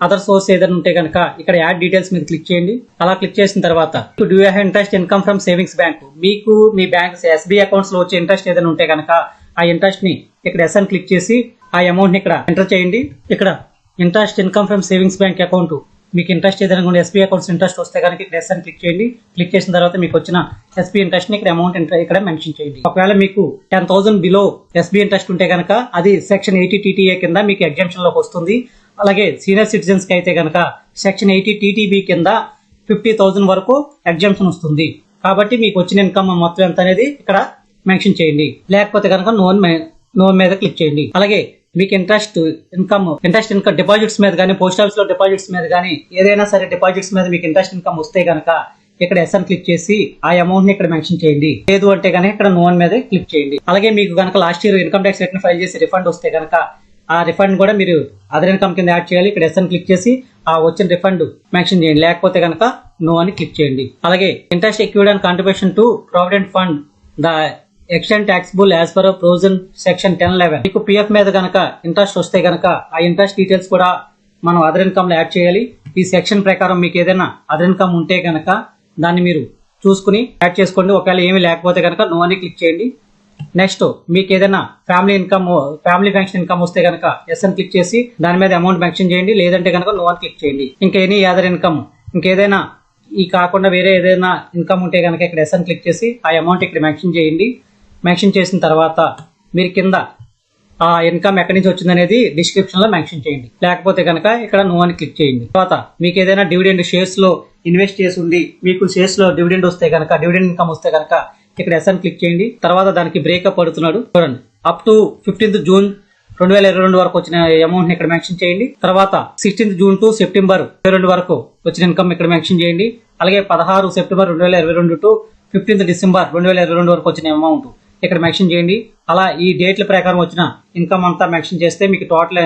అదర్ సోర్స్ ఏదైనా ఉంటే కనుక ఇక్కడ యాడ్ డీటెయిల్స్ మీద క్లిక్ చేయండి. అలా క్లిక్ చేసిన తర్వాత do you have interest income from savings bank, మీకు మీ బ్యాంక్ SBI అకౌంట్స్ లో వచ్చే ఇంట్రెస్ట్ ఏదైనా ఉంటే కనుక ఆ ఇంట్రెస్ట్ ని ఇక్కడ SN క్లిక్ చేసి ఆ అమౌంట్ ని ఇక్కడ ఎంటర్ చేయండి. ఇక్కడ interest income from savings bank account, మీకు ఇంట్రెస్ట్ ఏదైనా SBI అకౌంట్స్ ఇంట్రెస్ట్ వస్తే కనుక ఇక్కడ SN క్లిక్ చేయండి. క్లిక్ చేసిన తర్వాత మీకు వచ్చిన SBI ఇంట్రెస్ట్ ని ఇక్కడ అమౌంట్ ఇక్కడ మెన్షన్ చేయండి. ఒకవేళ మీకు 10,000 బిలో SBI ఇంట్రెస్ట్ ఉంటే కనుక అది సెక్షన్ 80 TTA కింద మీకు ఎగ్జామ్షన్ లోకి వస్తుంది. అలాగే సీనియర్ సిటిజన్స్ కి అయితే కనుక సెక్షన్ 80 TTB కింద 50,000 వరకు ఎగ్జామ్షన్ వస్తుంది. కాబట్టి మీకు వచ్చిన ఇన్కమ్ మొత్తం ఎంత అనేది ఇక్కడ మెన్షన్ చేయండి. లేకపోతే కనుక నోన్ మీద క్లిక్ చేయండి. అలాగే మీకు ఇంట్రెస్ట్ ఇన్కమ్ డిపాజిట్స్ మీద కానీ, పోస్ట్ ఆఫీస్ లో డిపాజిట్స్ మీద కానీ, ఏదైనా సరే డిపాజిట్స్ మీద మీకు ఇంట్రెస్ట్ ఇన్కమ్ వస్తే కనుక ఇక్కడ SN క్లిక్ చేసి ఆ అమౌంట్ ని ఇక్కడ మెన్షన్ చేయండి. లేదు అంటే కనుక ఇక్కడ నోన్ మీద క్లిక్ చేయండి. అలాగే మీకు కనుక last year income tax return file చేసి రిఫండ్ వస్తే కనుక ఆ రిఫండ్ కూడా మీరు అదర్ ఇన్కమ్ కింద యాడ్ చేయాలి. ఇక్కడ SN క్లిక్ చేసి ఆ వచ్చిన రిఫండ్ మెన్షన్ చేయండి. లేకపోతే కనుక నో అని క్లిక్ చేయండి. అలాగే interest ఎక్యూడ్ and contribution to provident fund the extent taxable as per provision section 1011, మీకు PF మీద కనుక ఇంట్రెస్ట్ వస్తే కనుక ఆ ఇంట్రెస్ట్ డీటెయిల్స్ కూడా మనం అదర్ ఇన్కమ్ లో యాడ్ చేయాలి. ఈ సెక్షన్ ప్రకారం మీకు ఏదైనా అదర్ ఇన్కమ్ ఉంటే కనుక దాన్ని మీరు చూసుకుని యాడ్ చేసుకోండి. ఒకవేళ ఏమీ లేకపోతే కనుక నో అని క్లిక్ చేయండి. నెక్స్ట్ మీకు ఏదైనా ఫ్యామిలీ పెన్షన్ ఇన్కమ్ వస్తే కనుక SN క్లిక్ చేసి దాని మీద అమౌంట్ మెన్షన్ చేయండి. లేదంటే కనుక నో అని క్లిక్ చేయండి. ఇంకా ఎనీ అదర్ ఇన్కమ్, ఇంకేదైనా ఈ కాకుండా వేరే ఏదైనా ఇన్కమ్ ఉంటే కనుక ఇక్కడ SN క్లిక్ చేసి ఆ అమౌంట్ ఇక్కడ మెన్షన్ చేయండి. మెన్షన్ చేసిన తర్వాత మీరు కింద ఆ ఇన్కమ్ ఎక్కడి నుంచి వచ్చింది అనేది డిస్క్రిప్షన్ లో మెన్షన్ చేయండి. లేకపోతే కనుక ఇక్కడ నో అని క్లిక్ చేయండి. తర్వాత మీకు ఏదైనా డివిడెండ్ షేర్స్ లో ఇన్వెస్ట్ చేసి ఉండి మీకు షేర్స్ లో డివిడెండ్ వస్తే కనుక, డివిడెండ్ ఇన్కమ్ వస్తే కనుక ఇక్కడ SN క్లిక్ చేయండి. తర్వాత దానికి బ్రేకప్ పడుతున్నాడు చూడండి. అప్ టు 15th June 2022 వరకు వచ్చిన అమౌంట్ ని ఇక్కడ మెన్షన్ చేయండి. తర్వాత 16th June to September 2022 వరకు వచ్చిన ఇన్కమ్ ఇక్కడ మెన్షన్ చేయండి. అలాగే 16 September 2022 to 15th December 2022 వరకు వచ్చిన అమౌంట్ ఇక్కడ మెన్షన్ చేయండి. అలా ఈ డేట్ల ప్రకారం వచ్చిన ఇన్కమ్ అంతా మెన్షన్ చేస్తే మీకు టోటల్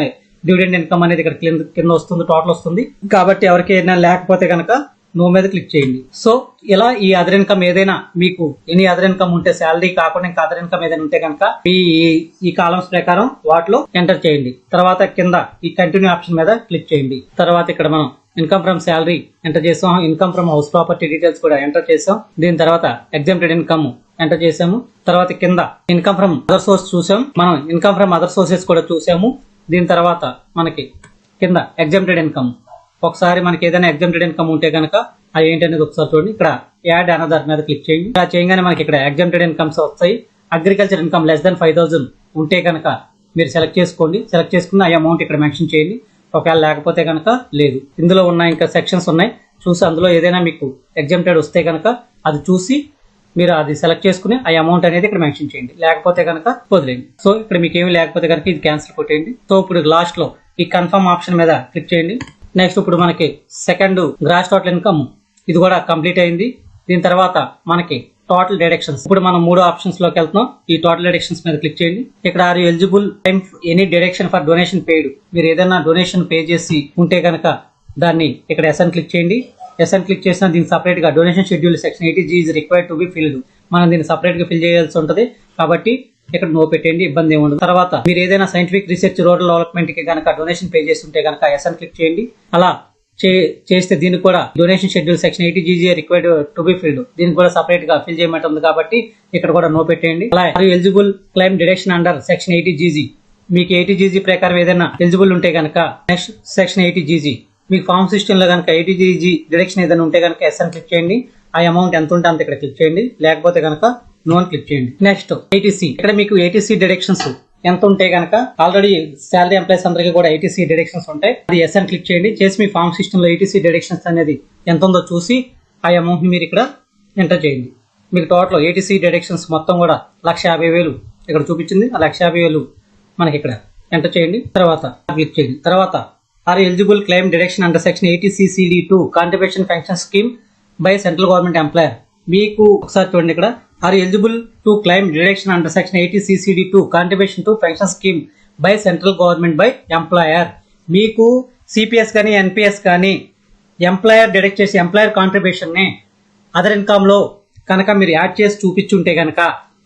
డివిడెండ్ ఇన్కమ్ అనేది ఇక్కడ కింద వస్తుంది, టోటల్ వస్తుంది. కాబట్టి ఎవరికైనా లేకపోతే కనుక నో మీద క్లిక్ చేయండి. సో ఇలా ఈ అదర్ ఇన్కమ్ ఏదైనా మీకు ఎనీ అదర్ ఇన్కమ్ ఉంటే, శాలరీ కాకుండా ఇంకా అదర్ ఇన్కమ్ ఏదైనా ఉంటే కనుక ఈ కాలమ్స్ ప్రకారం వాటిలో ఎంటర్ చేయండి. తర్వాత కింద ఈ కంటిన్యూ ఆప్షన్ మీద క్లిక్ చేయండి. తర్వాత ఇక్కడ మనం ఇన్కమ్ ఫ్రమ్ శాలరీ ఎంటర్ చేసాం, income from house property details కూడా ఎంటర్ చేసాం. దీని తర్వాత ఎగ్జామ్టెడ్ ఇన్కమ్ ఎంటర్ చేసాము. తర్వాత కింద ఇన్కమ్ ఫ్రమ్ అదర్ సోర్స్ చూసాం, మనం ఇన్కమ్ ఫ్రమ్ అదర్ సోర్సెస్ కూడా చూసాము. దీని తర్వాత మనకి కింద ఎగ్జామ్టెడ్ ఇన్కమ్, ఒకసారి మనకి ఏదైనా ఎగ్జామ్టెడ్ ఇన్కమ్ ఉంటే కనుక అది ఏంటి అనేది ఒకసారి చూడండి. ఇక్కడ యాడ్ అనదర్ మీద క్లిక్ చేయండి. ఇలా చేయగానే మనకి ఇక్కడ ఎగ్జామ్టెడ్ ఇన్కమ్స్ వస్తాయి. అగ్రికల్చర్ ఇన్కమ్ లెస్ దాన్ 5,000 ఉంటే కనుక మీరు సెలెక్ట్ చేసుకోండి. సెలెక్ట్ చేసుకున్న ఆ అమౌంట్ ఇక్కడ మెన్షన్ చేయండి. ఒకవేళ లేకపోతే కనుక లేదు. ఇందులో ఉన్న ఇంకా సెక్షన్స్ ఉన్నాయి చూసి అందులో ఏదైనా మీకు ఎగ్జామ్టెడ్ వస్తే కనుక అది చూసి మీరు అది సెలెక్ట్ చేసుకుని ఆ అమౌంట్ అనేది ఇక్కడ మెన్షన్ చేయండి. లేకపోతే కనుక వదిలేండి. సో ఇక్కడ మీకు ఏమి లేకపోతే కనుక ఇది క్యాన్సిల్ కొట్టేయండి. సో ఇప్పుడు లాస్ట్ లో ఈ కన్ఫర్మ్ ఆప్షన్ మీద క్లిక్ చేయండి. నెక్స్ట్ ఇప్పుడు మనకి సెకండ్ గ్రాస్ టోటల్ ఇన్కమ్ ఇది కూడా కంప్లీట్ అయింది. దీని తర్వాత మనకి టోటల్ డిడక్షన్స్, ఇప్పుడు మనం 3 ఆప్షన్స్ లోకి వెళ్తున్నాం. ఈ టోటల్ డిడక్షన్స్ మీద క్లిక్ చేయండి. ఇక్కడ are eligible time any deduction for donation paid, మీరు ఏదైనా డొనేషన్ పే చేసి ఉంటే కనుక దాన్ని ఇక్కడ SN క్లిక్ చేయండి. SN క్లిక్ చేసిన దీనికి సపరేట్ గా donation schedule section 80G is required to be filled, మనం దీన్ని సపరేట్ గా ఫిల్ చేయాల్సి ఉంటుంది. కాబట్టి ఇక్కడ నో పెట్టండి, ఇబ్బంది ఏమి ఉండదు. తర్వాత మీరు ఏదైనా సైంటిఫిక్ రీసెర్చ్ రూరల్ డెవలప్మెంట్ కి కనుక డొనేషన్ పే చేసి ఉంటే కనుక SN క్లిక్ చేయండి. అలా చేస్తే దీనికి కూడా donation schedule section 80 required to be filled, దీనికి కూడా సపరేట్ గా ఫిల్ చేయమంట ఉంది కాబట్టి ఇక్కడ కూడా నో పెట్టేయండి. అలాగే eligible claim deduction under section 80 మీకు 80 ప్రకారం ఏదైనా ఎలిజిబుల్ ఉంటే కనుక నెక్స్ట్ సెక్షన్ 80 మీకు ఫార్మ్ సిస్టమ్ లో కనుక 80 డిడక్షన్ ఏదైనా ఉంటే కనుక ఎస్ అని క్లిక్ చేయండి. ఆ అమౌంట్ ఎంత ఉంటే అంత ఇక్కడ క్లిక్ చేయండి, లేకపోతే కనుక నో అని క్లిక్ చేయండి. నెక్స్ట్ 80 ఇక్కడ మీకు 80 డిడక్షన్స్ ఎంత ఉంటే కనుక ఆల్రెడీ శాలరీ ఎంప్లాయీస్ అందరికీ కూడా 80 డిడక్షన్స్ ఉంటాయి, అది ఎస్ అని క్లిక్ చేయండి. చేసి మీ ఫార్మ్ సిస్టమ్ లో 80 డిడక్షన్స్ అనేది ఎంత ఉందో చూసి ఆ అమౌంట్ ని మీరు ఇక్కడ ఎంటర్ చేయండి. మీకు టోటల్ 80 డిడక్షన్స్ మొత్తం కూడా 1,50,000 ఇక్కడ చూపించింది. ఆ 1,50,000 మనకి ఇక్కడ ఎంటర్ చేయండి. తర్వాత క్లిక్ చేయండి. తర్వాత are eligible claim deduction under section 80 contribution pension scheme by central government employer. మీకు ఒకసారి చూడండి, ఇక్కడ are eligible to claim deduction under section 80 contribution to pension scheme by central government by employer. మీకు CPS కానీ NPS కానీ employer deduct చేసి employer contribution ని other income లో కనుక మీరు యాడ్ చేసి చూపించుంటే కనుక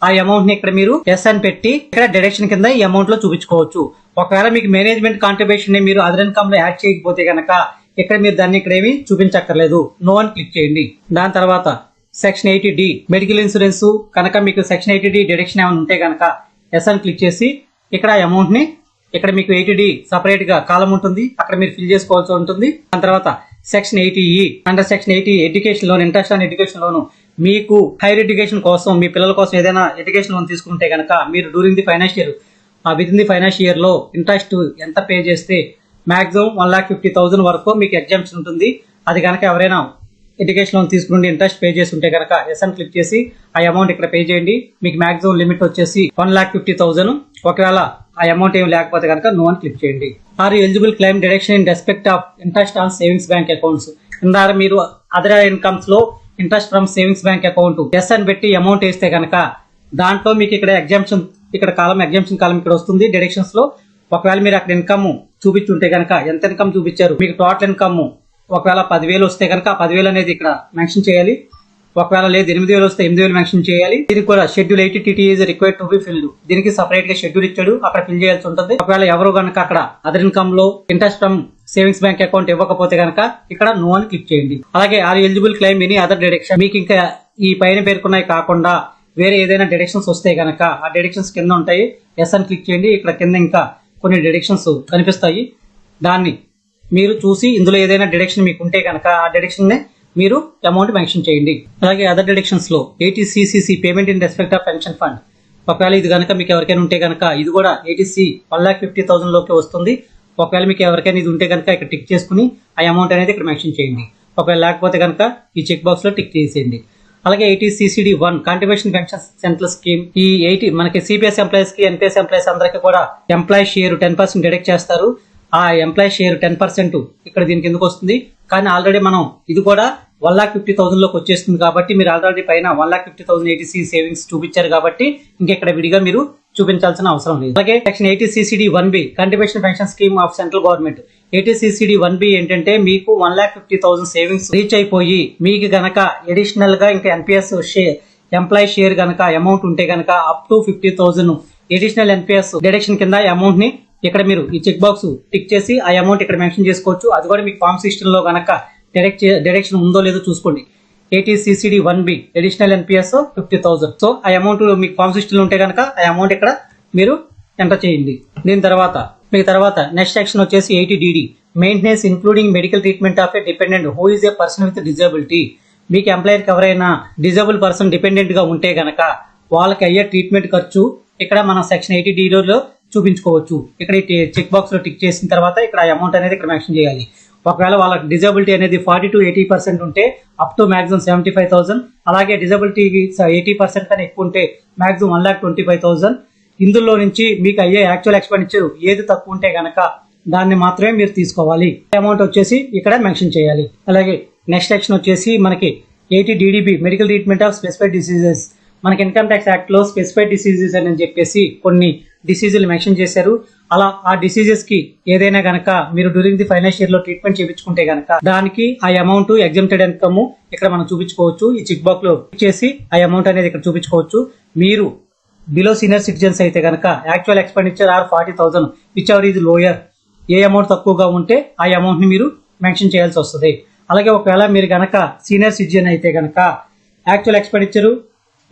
ఆ అమౌంట్ ని ఇక్కడ మీరు ఎస్ అని పెట్టి ఇక్కడ డిడక్షన్ కింద ఈ అమౌంట్ లో చూపించుకోవచ్చు. ఒకవేళ మీకు మేనేజ్మెంట్ కాంట్రిబ్యూషన్ ని మీరు అదర్ ఇన్కమ్ లో యాడ్ చేయకపోతే కనుక ఇక్కడ మీరు దాన్ని ఇక్కడ ఏమి చూపించక్కర్లేదు, నో అని క్లిక్ చేయండి. దాని తర్వాత సెక్షన్ 80D మెడికల్ ఇన్సూరెన్స్ కనుక మీకు సెక్షన్ 80D డిడక్షన్ ఏమైనా ఉంటే కనుక ఎస్ అని క్లిక్ చేసి ఇక్కడ అమౌంట్ ని ఇక్కడ మీకు 80D సపరేట్ గా కాలం ఉంటుంది, అక్కడ మీరు ఫిల్ చేసుకోవాల్సి ఉంటుంది. దాని తర్వాత section 80E under section 80 education loan, interest on education loan, మీకు హైయర్ ఎడ్యుకేషన్ కోసం మీ పిల్లల కోసం ఏదైనా ఎడ్యుకేషన్ లోన్ తీసుకుంటే కనుక మీరు during the financial with in the financial year లో ఇంట్రెస్ట్ ఎంత పే చేస్తే మాక్సిమం 1,50,000 వరకు మీకు ఎగ్జామ్షన్ ఉంటుంది. అది కనుక ఎవరైనా ఎడ్యుకేషన్ లోన్ తీసుకుంటే ఇంట్రెస్ట్ పే చేసి ఉంటే కనుక ఎస్ అని క్లిక్ చేసి ఆ అమౌంట్ ఇక్కడ పే చేయండి. మీకు మాక్సిమం లిమిట్ వచ్చేసి 1,50,000. ఒకవేళ ఆ అమౌంట్ ఏమి లేకపోతే కనుక నో అని క్లిక్ చేయండి. Are eligible claim deduction in respect of interest on savings bank accounts. ఇందాక మీరు అదర్ ఇన్కమ్స్ లో interest from savings bank account yes అని పెట్టి అమౌంట్ వేస్తే కనుక దాంట్లో మీకు ఇక్కడ ఎగ్జామ్షన్ ఇక్కడ కాలం ఎగ్జామ్షన్ కాలం ఇక్కడ వస్తుంది డిడక్షన్స్ లో. ఒకవేళ మీరు అక్కడ ఇన్కమ్ చూపించుంటే కనుక ఎంత ఇన్కమ్ చూపించారు, మీకు టోటల్ ఇన్కమ్ ఒకవేళ 10,000 వస్తే కనుక 10,000 అనేది ఇక్కడ మెన్షన్ చేయాలి. ఒకవేళ లేదు 8,000 వస్తే 8,000 మెన్షన్ చేయాలి. దీనికి కూడా schedule 80 TT is required to be filled, దీనికి సపరేట్ గా షెడ్యూల్ ఇచ్చాడు, అక్కడ ఫిల్ చేయాల్సి ఉంటుంది. ఒకవేళ ఎవరు కనుక అక్కడ అదర్ ఇన్కమ్ లో interest from savings bank account ఇవ్వకపోతే కనుక ఇక్కడ నో అని క్లిక్ చేయండి. అలాగే are eligible claim any other deduction, మీకు ఇంకా ఈ పైన పేర్కొన్నాయి కాకుండా వేరే ఏదైనా డిడక్షన్స్ వస్తే కనుక ఆ డిడక్షన్స్ కింద ఉంటాయి, ఎస్ అని క్లిక్ చేయండి. ఇక్కడ కింద ఇంకా కొన్ని డిడక్షన్స్ కనిపిస్తాయి, దాన్ని మీరు చూసి ఇందులో ఏదైనా డిడక్షన్ మీకు ఉంటే కనుక ఆ డిడక్షన్ నే మీరు అమౌంట్ మెన్షన్ చేయండి. అలాగే అదర్ డిడక్షన్స్ లో 80CCC payment in respect of pension fund, ఒకవేళ ఇది కనుక మీకు ఎవరికైనా ఉంటే కనుక ఇది కూడా 80C 1,50,000 లోకి వస్తుంది. ఒకవేళ మీకు ఎవరికైనా ఇది ఉంటే కనుక ఇక్కడ టిక్ చేసుకుని ఆ అమౌంట్ అనేది ఇక్కడ మెన్షన్ చేయండి. ఒకవేళ లేకపోతే కనుక ఈ చెక్ బాక్స్ లో టిక్ చేసేయండి. అలాగే 80CCD1 contribution pension central scheme, ఈ 80 మనకి సిపిఎస్ ఎంప్లాయీస్ కి ఎన్పిఎస్ ఎంప్లాయీస్ అందరికీ కూడా ఎంప్లాయీ షేర్ 10% డిడక్ట్ చేస్తారు. ఆ ఎంప్లాయీ షేర్ 10% ఇక్కడ దీనికి ఎందుకు వస్తుంది, కానీ ఆల్రెడీ మనం ఇది కూడా 1,50,000 లోకి వచ్చేస్తుంది కాబట్టి మీరు ఆల్రెడీ పైన 1,50,000 80C సేవింగ్స్ చూపించారు కాబట్టి ఇంకెక్కడ విడిగా మీరు చూపించాల్సిన అవసరం లేదు. అలాగే section 80CCD1B contribution pension scheme of central government. 80CCD1B ఏంటంటే మీకు 1,50,000 సేవింగ్స్ రీచ్ అయిపోయి మీకు గనక అడిషనల్ గా ఇంకా ఎన్పిఎస్ ఎంప్లాయీ షేర్ గనక అమౌంట్ ఉంటే గనక up to 50,000 additional NPS deduction కింద అమౌంట్ ని ఇక్కడ మీరు ఈ చెక్ బాక్స్ టిక్ చేసి ఆ అమౌంట్ ఇక్కడ మెన్షన్ చేసుకోవచ్చు. అది కూడా మీకు ఫార్మ్ సిస్టమ్ లో గనక డిడక్షన్ ఉందో లేదో చూసుకోండి. 80CCD1B additional NPS 50,000. సో ఆ అమౌంట్ మీకు ఫార్మ్ సిస్టమ్ లో ఉంటే కనుక ఆ అమౌంట్ ఇక్కడ మీరు ఎంటర్ చేయండి. దీని తర్వాత మీకు తర్వాత నెక్స్ట్ సెక్షన్ వచ్చేసి 80DD maintenance including medical treatment of a dependent who is a person with disability. మీకు ఎంప్లాయర్కి ఎవరైనా డిజబుల్ పర్సన్ డిపెండెంట్ గా ఉంటే గనక వాళ్ళకి అయ్యే ట్రీట్మెంట్ ఖర్చు ఇక్కడ మనం సెక్షన్ 80D చూపించుకోవచ్చు. ఇక్కడ చెక్ బాక్స్ లో టిక్ చేసిన తర్వాత ఇక్కడ అమౌంట్ అనేది ఇక్కడ మెన్షన్ చేయాలి. ఒకవేళ వాళ్ళ డిజబిలిటీ అనేది 40 to 80% ఉంటే అప్ టు మాక్సిమం 75,000, అలాగే డిజబిలిటీ 80% కన్నా ఎక్కువ ఉంటే మాక్సిమం 1,25,000. ఇందులో నుంచి మీకు అయ్యే యాక్చువల్ ఎక్స్పెండిచర్ ఏది తక్కువ ఉంటే గనక దాన్ని మాత్రమే మీరు తీసుకోవాలి. అమౌంట్ వచ్చేసి ఇక్కడ మెన్షన్ చేయాలి. అలాగే నెక్స్ట్ సెక్షన్ వచ్చేసి మనకి 80DDB medical treatment of specified diseases. మనకి ఇన్కమ్ ట్యాక్స్ యాక్ట్ లో స్పెసిఫైడ్ డిసీజెస్ అని చెప్పేసి కొన్ని డిసీజులు మెన్షన్ చేశారు. అలా ఆ డిసీజెస్ కి ఏదైనా గనక మీరు డ్యూరింగ్ ది ఫైనాన్షియల్ ఇయర్ లో ట్రీట్మెంట్ చేయించుకుంటే గనక దానికి ఆ అమౌంట్ ఎగ్జామ్టెడ్ ఇన్కమ్ ఇక్కడ మనం చూపించుకోవచ్చు. ఈ చెక్ బాక్స్ లో చేసి ఆ అమౌంట్ అనేది ఇక్కడ చూపించుకోవచ్చు. మీరు బిలో సీనియర్ సిటిజన్స్ అయితే గనక actual expenditure or 40,000 whichever is lower, ఏ అమౌంట్ తక్కువగా ఉంటే ఆ అమౌంట్ ని మీరు మెన్షన్ చేయాల్సి వస్తుంది. అలాగే ఒకవేళ మీరు గనక సీనియర్ సిటిజన్ అయితే గనక యాక్చువల్ ఎక్స్పెండిచర్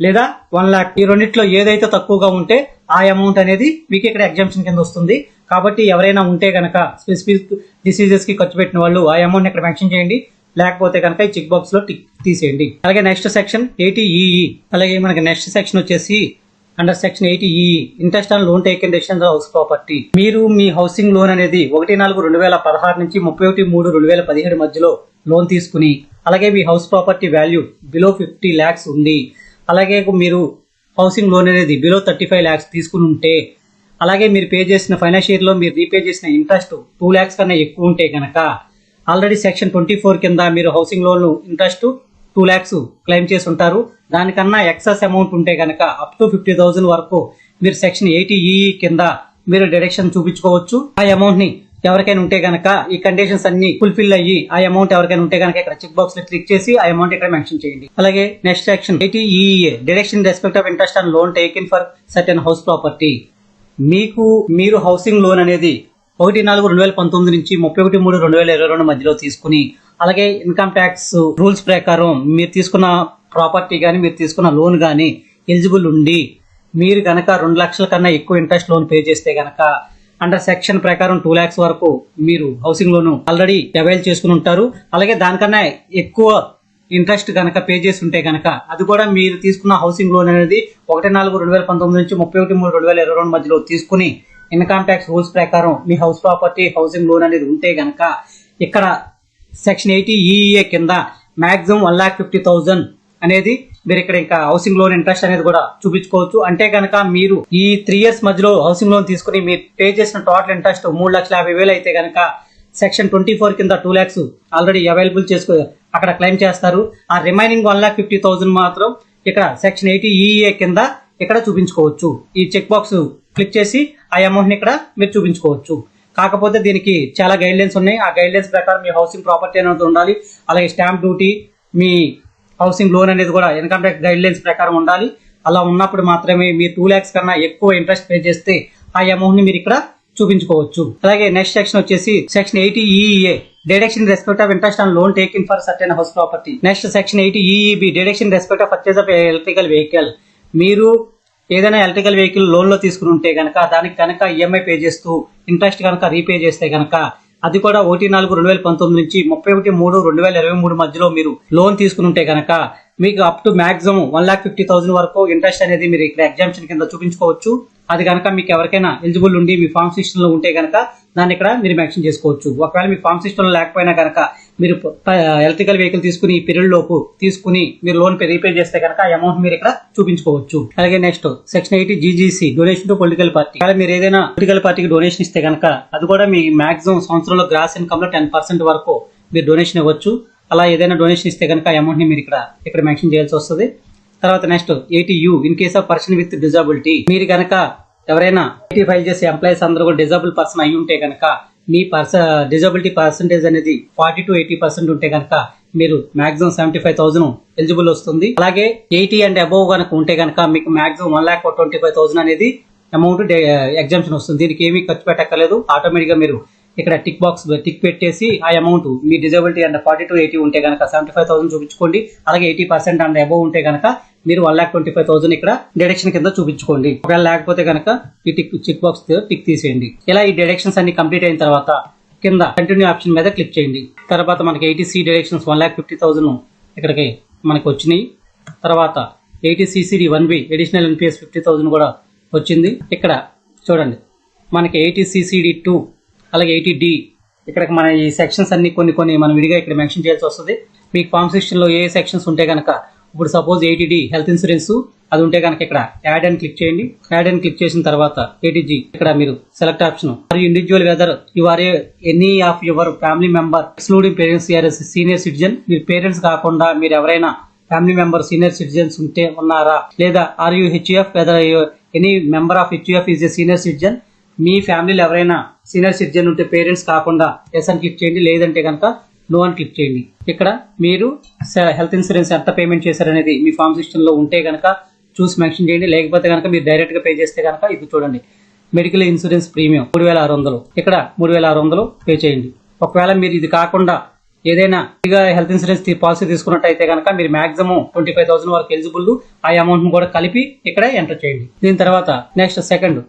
లేదా 1 lakh ఈ రెండిట్లో ఏదైతే తక్కువగా ఉంటే ఆ అమౌంట్ అనేది మీకు ఇక్కడ ఎగ్జామ్షన్ కింద వస్తుంది. కాబట్టి ఎవరైనా ఉంటే గనక స్పెసిఫిక్ డిసీజెస్ కి ఖర్చు పెట్టిన వాళ్ళు ఆ అమౌంట్ ఇక్కడ మెన్షన్ చేయండి. లేకపోతే కనుక ఈ చెక్ బాక్స్ లో టిక్ తీసేయండి. అలాగే నెక్స్ట్ సెక్షన్ 80EE. అలాగే మనకి నెక్స్ట్ సెక్షన్ వచ్చేసి under section 80EE interest on loan taken decisions house property. మీరు మీ హౌసింగ్ లోన్ అనేది 1/4/2016 నుంచి 31/3/2017 మధ్యలో లోన్ తీసుకుని అలాగే మీ house property value below 50 lakhs ఉంది, అలాగే మీరు హౌసింగ్ లోన్ అనేది బిలో 35 lakhs తీసుకుని ఉంటే, అలాగే మీరు పే చేసిన ఫైనాన్షియల్ ఇయర్ లో మీరు రీపే చేసిన ఇంట్రెస్ట్ 2 lakhs కన్నా ఎక్కువ ఉంటే కనుక ఆల్రెడీ సెక్షన్ 24 కింద మీరు housing loan interest 2 lakhs claim చేసి ఉంటారు. దానికన్నా ఎక్సెస్ అమౌంట్ ఉంటే కనుక అప్ టు 50,000 వరకు మీరు సెక్షన్ 80EE కింద మీరు డిడక్షన్ చూపించుకోవచ్చు. ఆ అమౌంట్ ని ఎవరికైనా ఉంటే గనక ఈ కండిషన్స్ అన్ని ఫుల్ఫిల్ అయ్యి ఆ అమౌంట్ ఎవరికైనా ఉంటే గనక ఇక్కడ చెక్ బాక్స్ లో క్లిక్ చేసి ఆ అమౌంట్ ఇక్కడ మెన్షన్ చేయండి. అలాగే next section 80EE deduction respect of interest on loan taken for certain house property. మీరు హౌసింగ్ లోన్ అనేది 1/4/2019 నుంచి 31/3/2022 మధ్యలో తీసుకుని అలాగే ఇన్కమ్ ట్యాక్స్ రూల్స్ ప్రకారం మీరు తీసుకున్న ప్రాపర్టీ గానీ మీరు తీసుకున్న లోన్ గానీ ఎలిజిబుల్ ఉండి మీరు గనక 2 లక్షల కన్నా ఎక్కువ ఇంట్రెస్ట్ లోన్ పే చేస్తే గనక అండర్ సెక్షన్ ప్రకారం 2 lakhs వరకు మీరు హౌసింగ్ లోన్ ఆల్రెడీ అవైల్ చేసుకుని ఉంటారు. అలాగే దానికన్నా ఎక్కువ ఇంట్రెస్ట్ కనుక పే చేసి ఉంటే కనుక అది కూడా మీరు తీసుకున్న హౌసింగ్ లోన్ అనేది 1/4/2019 నుంచి 31/3/2022 మధ్యలో తీసుకుని ఇన్కమ్ ట్యాక్స్ రూల్స్ ప్రకారం మీ హౌస్ ప్రాపర్టీ హౌసింగ్ లోన్ అనేది ఉంటే గనక ఇక్కడ సెక్షన్ 80EE కింద మాక్సిమం 1,50,000 అనేది మీరు ఇక్కడ ఇంకా హౌసింగ్ లోన్ ఇంట్రెస్ట్ అనేది కూడా చూపించుకోవచ్చు. అంటే కనుక మీరు ఈ 3 years మధ్యలో హౌసింగ్ లోన్ తీసుకుని మీరు పే చేసిన టోటల్ ఇంట్రెస్ట్ 3,50,000 అయితే కనుక సెక్షన్ 24 కింద 2 lakhs ఆల్రెడీ అవైలబుల్ చేసుకో అక్కడ క్లెయిమ్ చేస్తారు. ఆ రిమైనింగ్ 1,50,000 మాత్రం ఇక్కడ సెక్షన్ 80EE కింద ఇక్కడ చూపించుకోవచ్చు. ఈ చెక్ బాక్స్ క్లిక్ చేసి ఆ అమౌంట్ ని ఇక్కడ మీరు చూపించుకోవచ్చు. కాకపోతే దీనికి చాలా గైడ్ లైన్స్ ఉన్నాయి. ఆ గైడ్ లైన్స్ ప్రకారం మీ హౌసింగ్ ప్రాపర్టీ అనేది ఉండాలి. అలాగే స్టాంప్ డ్యూటీ, మీ హౌసింగ్ లోన్ అనేది కూడా ఇన్కమ్ ట్యాక్స్ గైడ్ లైన్స్ ప్రకారం ఉండాలి. అలా ఉన్నప్పుడు మాత్రమే మీరు 2 lakhs కన్నా ఎక్కువ ఇంట్రెస్ట్ పే చేస్తే ఆ అమౌంట్ ని మీరు ఇక్కడ చూపించుకోవచ్చు. అలాగే నెక్స్ట్ సెక్షన్ వచ్చేసి section 80EE deduction respect of interest on loan taking for certain house property. Next section 80EEB deduction respect of purchase of electrical vehicle. మీరు ఏదైనా ఎలక్ట్రికల్ వెహికల్ లోన్ లో తీసుకుని ఉంటే గనక దానికి కనుక ఈఎంఐ పే చేస్తూ ఇంట్రెస్ట్ కనుక రీపే చేస్తే గనక అది కూడా 1/4/2019 నుంచి 31/3/2023 మధ్యలో మీరు లోన్ తీసుకుని ఉంటే గనక మీకు అప్ టు మాక్సిమం 1,50,000 వరకు ఇంట్రెస్ట్ అనేది మీరు ఇక్కడ ఎగ్జామ్షన్ కింద చూపించుకోవచ్చు. అది కనుక మీకు ఎవరికైనా ఎలిజిబుల్ ఉండి మీ ఫార్మ్ సిస్టమ్ లో ఉంటే గనక దాన్ని ఇక్కడ మీరు మెన్షన్ చేసుకోవచ్చు. ఒకవేళ మీ ఫార్మ్ సిస్టమ్ లో లేకపోయినా కనుక మీరు ఎలక్ట్రికల్ వెహికల్ తీసుకుని ఈ పీరియడ్ లోపు తీసుకుని మీరు లోన్ రీపే చేస్తే కనుక ఆ అమౌంట్ మీరు ఇక్కడ చూపించుకోవచ్చు. అలాగే next section 80GGC donation to political party. మీరు ఏదైనా పొలిటికల్ పార్టీకి డొనేషన్ ఇస్తే కనుక అది కూడా మీ మాక్సిమం సంవత్సరంలో గ్రాస్ ఇన్కమ్ లో 10% వరకు మీరు డొనేషన్ ఇవ్వచ్చు. అలా ఏదైనా డొనేషన్ ఇస్తే కనుక అమౌంట్ ని మీరు ఇక్కడ మెన్షన్ చేయాల్సి వస్తుంది. తర్వాత next 80U in case of person with disability. మీరు కనుక ఎవరైనా ఫైల్ చేసే ఎంప్లాయీస్ అందరూ కూడా డిజబుల్ పర్సన్ అయి ఉంటే కనుక మీ డిజబిలిటీ పర్సంటేజ్ అనేది 40 to 80% ఉంటే కనుక మీరు మాక్సిమం 75,000 ఎలిజిబుల్ వస్తుంది. అలాగే 80 and above కనుక ఉంటే కనుక మీకు మాక్సిమం 1,25,000 అనేది అమౌంట్ ఎగ్జామ్షన్ వస్తుంది. దీనికి ఏమీ ఖర్చు పెట్టక్కర్లేదు. ఆటోమేటిక్ గా మీరు ఇక్కడ టిక్ పెట్టేసి ఆ amount me disability and 40 to 80 ఉంటే కనుక 75,000 చూపించుకోండి. అలాగే 80% అండ్ అబోవ్ ఉంటే కనుక మీరు 1,25,000 ఇక్కడ డిడక్షన్ కింద చూపించుకోండి. ఒకవేళ లేకపోతే కనుక ఈ చెక్ బాక్స్ టిక్ తీసేయండి. ఇలా ఈ డిడక్షన్స్ అన్ని కంప్లీట్ అయిన తర్వాత కింద కంటిన్యూ ఆప్షన్ మీద క్లిక్ చేయండి. తర్వాత మనకి 80C డిడక్షన్స్ 1,50,000 ఇక్కడికి మనకి వచ్చినాయి. తర్వాత 80CCD 1B అడిషనల్ NPS 50,000 కూడా వచ్చింది. ఇక్కడ చూడండి మనకి 80CCD 2 అలాగే 80D ఇక్కడ మన ఈ సెక్షన్స్ అన్ని కొన్ని మనం విడిగా ఇక్కడ మెన్షన్ చేయాల్సి వస్తుంది. మీకు ఫార్మ్ సెక్షన్ లో ఏ సెక్షన్స్ ఉంటే కనుక ఇప్పుడు సపోజ్ 80D హెల్త్ ఇన్సూరెన్స్ అది ఉంటే కనుక ఇక్కడ యాడ్ అని క్లిక్ చేయండి. యాడ్ అని క్లిక్ చేసిన తర్వాత 80G ఇక్కడ మీరు select option are individual whether you are any of your family member excluding parents or senior citizen. మీరు పేరెంట్స్ కాకుండా మీరు ఎవరైనా ఫ్యామిలీ మెంబర్ సీనియర్ సిటిజన్స్ ఉంటే ఉన్నారా, లేదా are you HUF whether any member of HUF is a senior citizen. మీ ఫ్యామిలీలో ఎవరైనా సీనియర్ సిటిజన్ ఉంటే పేరెంట్స్ కాకుండా ఎస్ అని క్లిక్ చేయండి, లేదంటే కనుక నో అని క్లిక్ చేయండి. ఇక్కడ మీరు హెల్త్ ఇన్సూరెన్స్ ఎంత పేమెంట్ చేశారనేది మీ ఫార్మ్ సిస్టమ్ లో ఉంటే కనుక చూసి మెన్షన్ చేయండి. లేకపోతే కనుక మీరు డైరెక్ట్ గా పే చేస్తే కనుక ఇది చూడండి మెడికల్ ఇన్సూరెన్స్ ప్రీమియం 3,600 ఇక్కడ 3,600 పే చేయండి. ఒకవేళ మీరు ఇది కాకుండా ఏదైనా హెల్త్ ఇన్సూరెన్స్ పాలసీ తీసుకున్నట్టయితే కనుక మీరు మాక్సిమం 25,000 వరకు ఎలిజిబుల్. ఆ అమౌంట్ ను కూడా కలిపి ఇక్కడ ఎంటర్ చేయండి. దీని తర్వాత నెక్స్ట్ సెకండ్,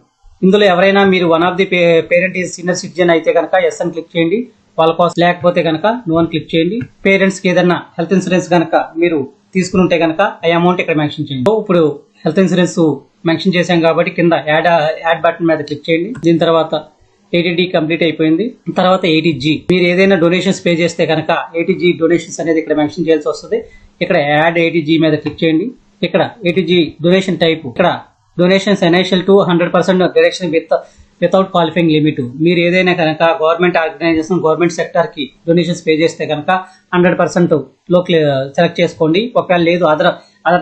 ఇందులో ఎవరైనా మీరు one of the parent is senior citizen అయితే కనుక ఎస్ అని క్లిక్ చేయండి. వాళ్ళ కోసం లేకపోతే కనుక నో అని క్లిక్ చేయండి. పేరెంట్స్ కి ఏదైనా హెల్త్ ఇన్సూరెన్స్ కనుక మీరు తీసుకుని ఉంటే కనుక ఆ అమౌంట్ ఇక్కడ మెన్షన్ చేయండి. ఇప్పుడు హెల్త్ ఇన్సూరెన్స్ మెన్షన్ చేశాం కాబట్టి కింద యాడ్ బటన్ మీద క్లిక్ చేయండి. దీని తర్వాత 80D కంప్లీట్ అయిపోయింది. తర్వాత 80G మీరు ఏదైనా డొనేషన్స్ పే చేస్తే కనుక 80G డొనేషన్స్ అనేది ఇక్కడ మెన్షన్ చేయాల్సి వస్తుంది. ఇక్కడ యాడ్ 80G మీద క్లిక్ చేయండి. ఇక్కడ 80G డొనేషన్ టైప్, ఇక్కడ donations entitled to 100% deduction without qualifying limit. మీరు ఏదైనా కనుక గవర్నమెంట్ ఆర్గనైజేషన్ గవర్నమెంట్ సెక్టర్ కి డొనేషన్స్ పే చేస్తే కనుక 100% లో సెలెక్ట్ చేసుకోండి. ఒకవేళ లేదు అదర్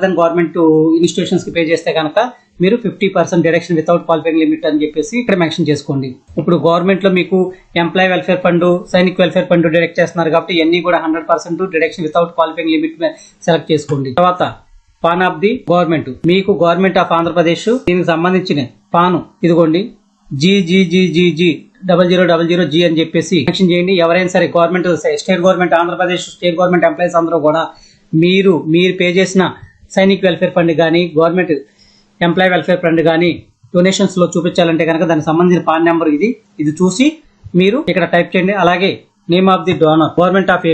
దెన్ గవర్నమెంట్ ఇన్స్టిట్యూషన్స్ కి పే చేస్తే కనుక మీరు 50% డైరెక్షన్ వితౌట్ క్వాలిఫైయింగ్ లిమిట్ అని చెప్పేసి ఇక్కడ మెన్షన్ చేసుకోండి. ఇప్పుడు గవర్నమెంట్ లో మీకు employee welfare fund, Sainik welfare fund direct చేస్తున్నారు కాబట్టి ఇవన్నీ కూడా 100% deduction without qualifying limit select చేసుకోండి. తర్వాత పాన్ ఆఫ్ ది గవర్నమెంట్, మీకు గవర్నమెంట్ ఆఫ్ ఆంధ్రప్రదేశ్ దీనికి సంబంధించిన పాను ఇదిగోండి GGGGG0000G అని చెప్పేసి మెన్షన్ చేయండి. ఎవరైనా సరే government, state government, Andhra Pradesh state government employees అందరూ కూడా మీరు పే చేసిన సైనిక్ వెల్ఫేర్ ఫండ్ కానీ గవర్నమెంట్ ఎంప్లాయీ వెల్ఫేర్ ఫండ్ కానీ డొనేషన్స్ లో చూపించాలంటే కనుక దానికి సంబంధించిన పాన్ నెంబర్ ఇది చూసి మీరు ఇక్కడ టైప్ చేయండి. అలాగే name of the donor government of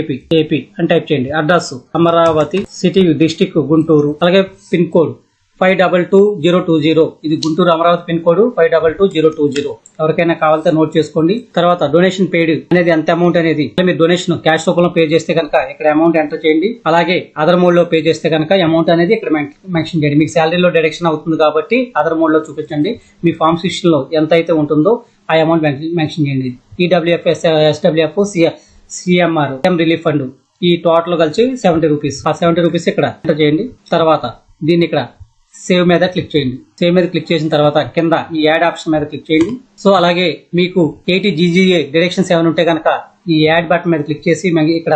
AP అని టైప్ చేయండి. Address Amaravati city district Guntur, అలాగే పిన్ కోడ్ 522020. ఇది గుంటూరు అమరావతి పిన్ కోడ్ 522020. ఎవరికైనా కావాలంటే నోట్ చేసుకోండి. తర్వాత డొనేషన్ పెయిడ్ అనేది ఎంత అమౌంట్ అనేది మీరు డొనేషన్ క్యాష్ రూపంలో పే చేస్తే కనుక ఇక్కడ అమౌంట్ ఎంటర్ చేయండి. అలాగే అదర్ మోడ్ లో పే చేస్తే కనుక అమౌంట్ అనేది ఇక్కడ మెన్షన్ చేయండి. మీకు శాలరీలో డిడక్షన్ అవుతుంది కాబట్టి అదర్ మోడ్ లో చూపించండి. మీ ఫార్మ్ సిస్టమ్ లో ఎంత అయితే ఉంటుందో ఆ అమౌంట్ మెన్షన్ చేయండి. EWF, SWF, CMR, relief fund ఈ టోటల్ కలిసి 70 రూపీస్. ఆ 70 రూపీస్ ఇక్కడ ఎంటర్ చేయండి. తర్వాత దీన్ని ఇక్కడ సేవ్ మీద క్లిక్ చేయండి. సేవ్ మీద క్లిక్ చేసిన తర్వాత కింద ఈ యాడ్ ఆప్షన్ మీద క్లిక్ చేయండి. సో అలాగే మీకు 80GGA డైరెక్షన్స్ ఏమైనా ఉంటే కనుక ఈ యాడ్ బటన్ మీద క్లిక్ చేసి ఇక్కడ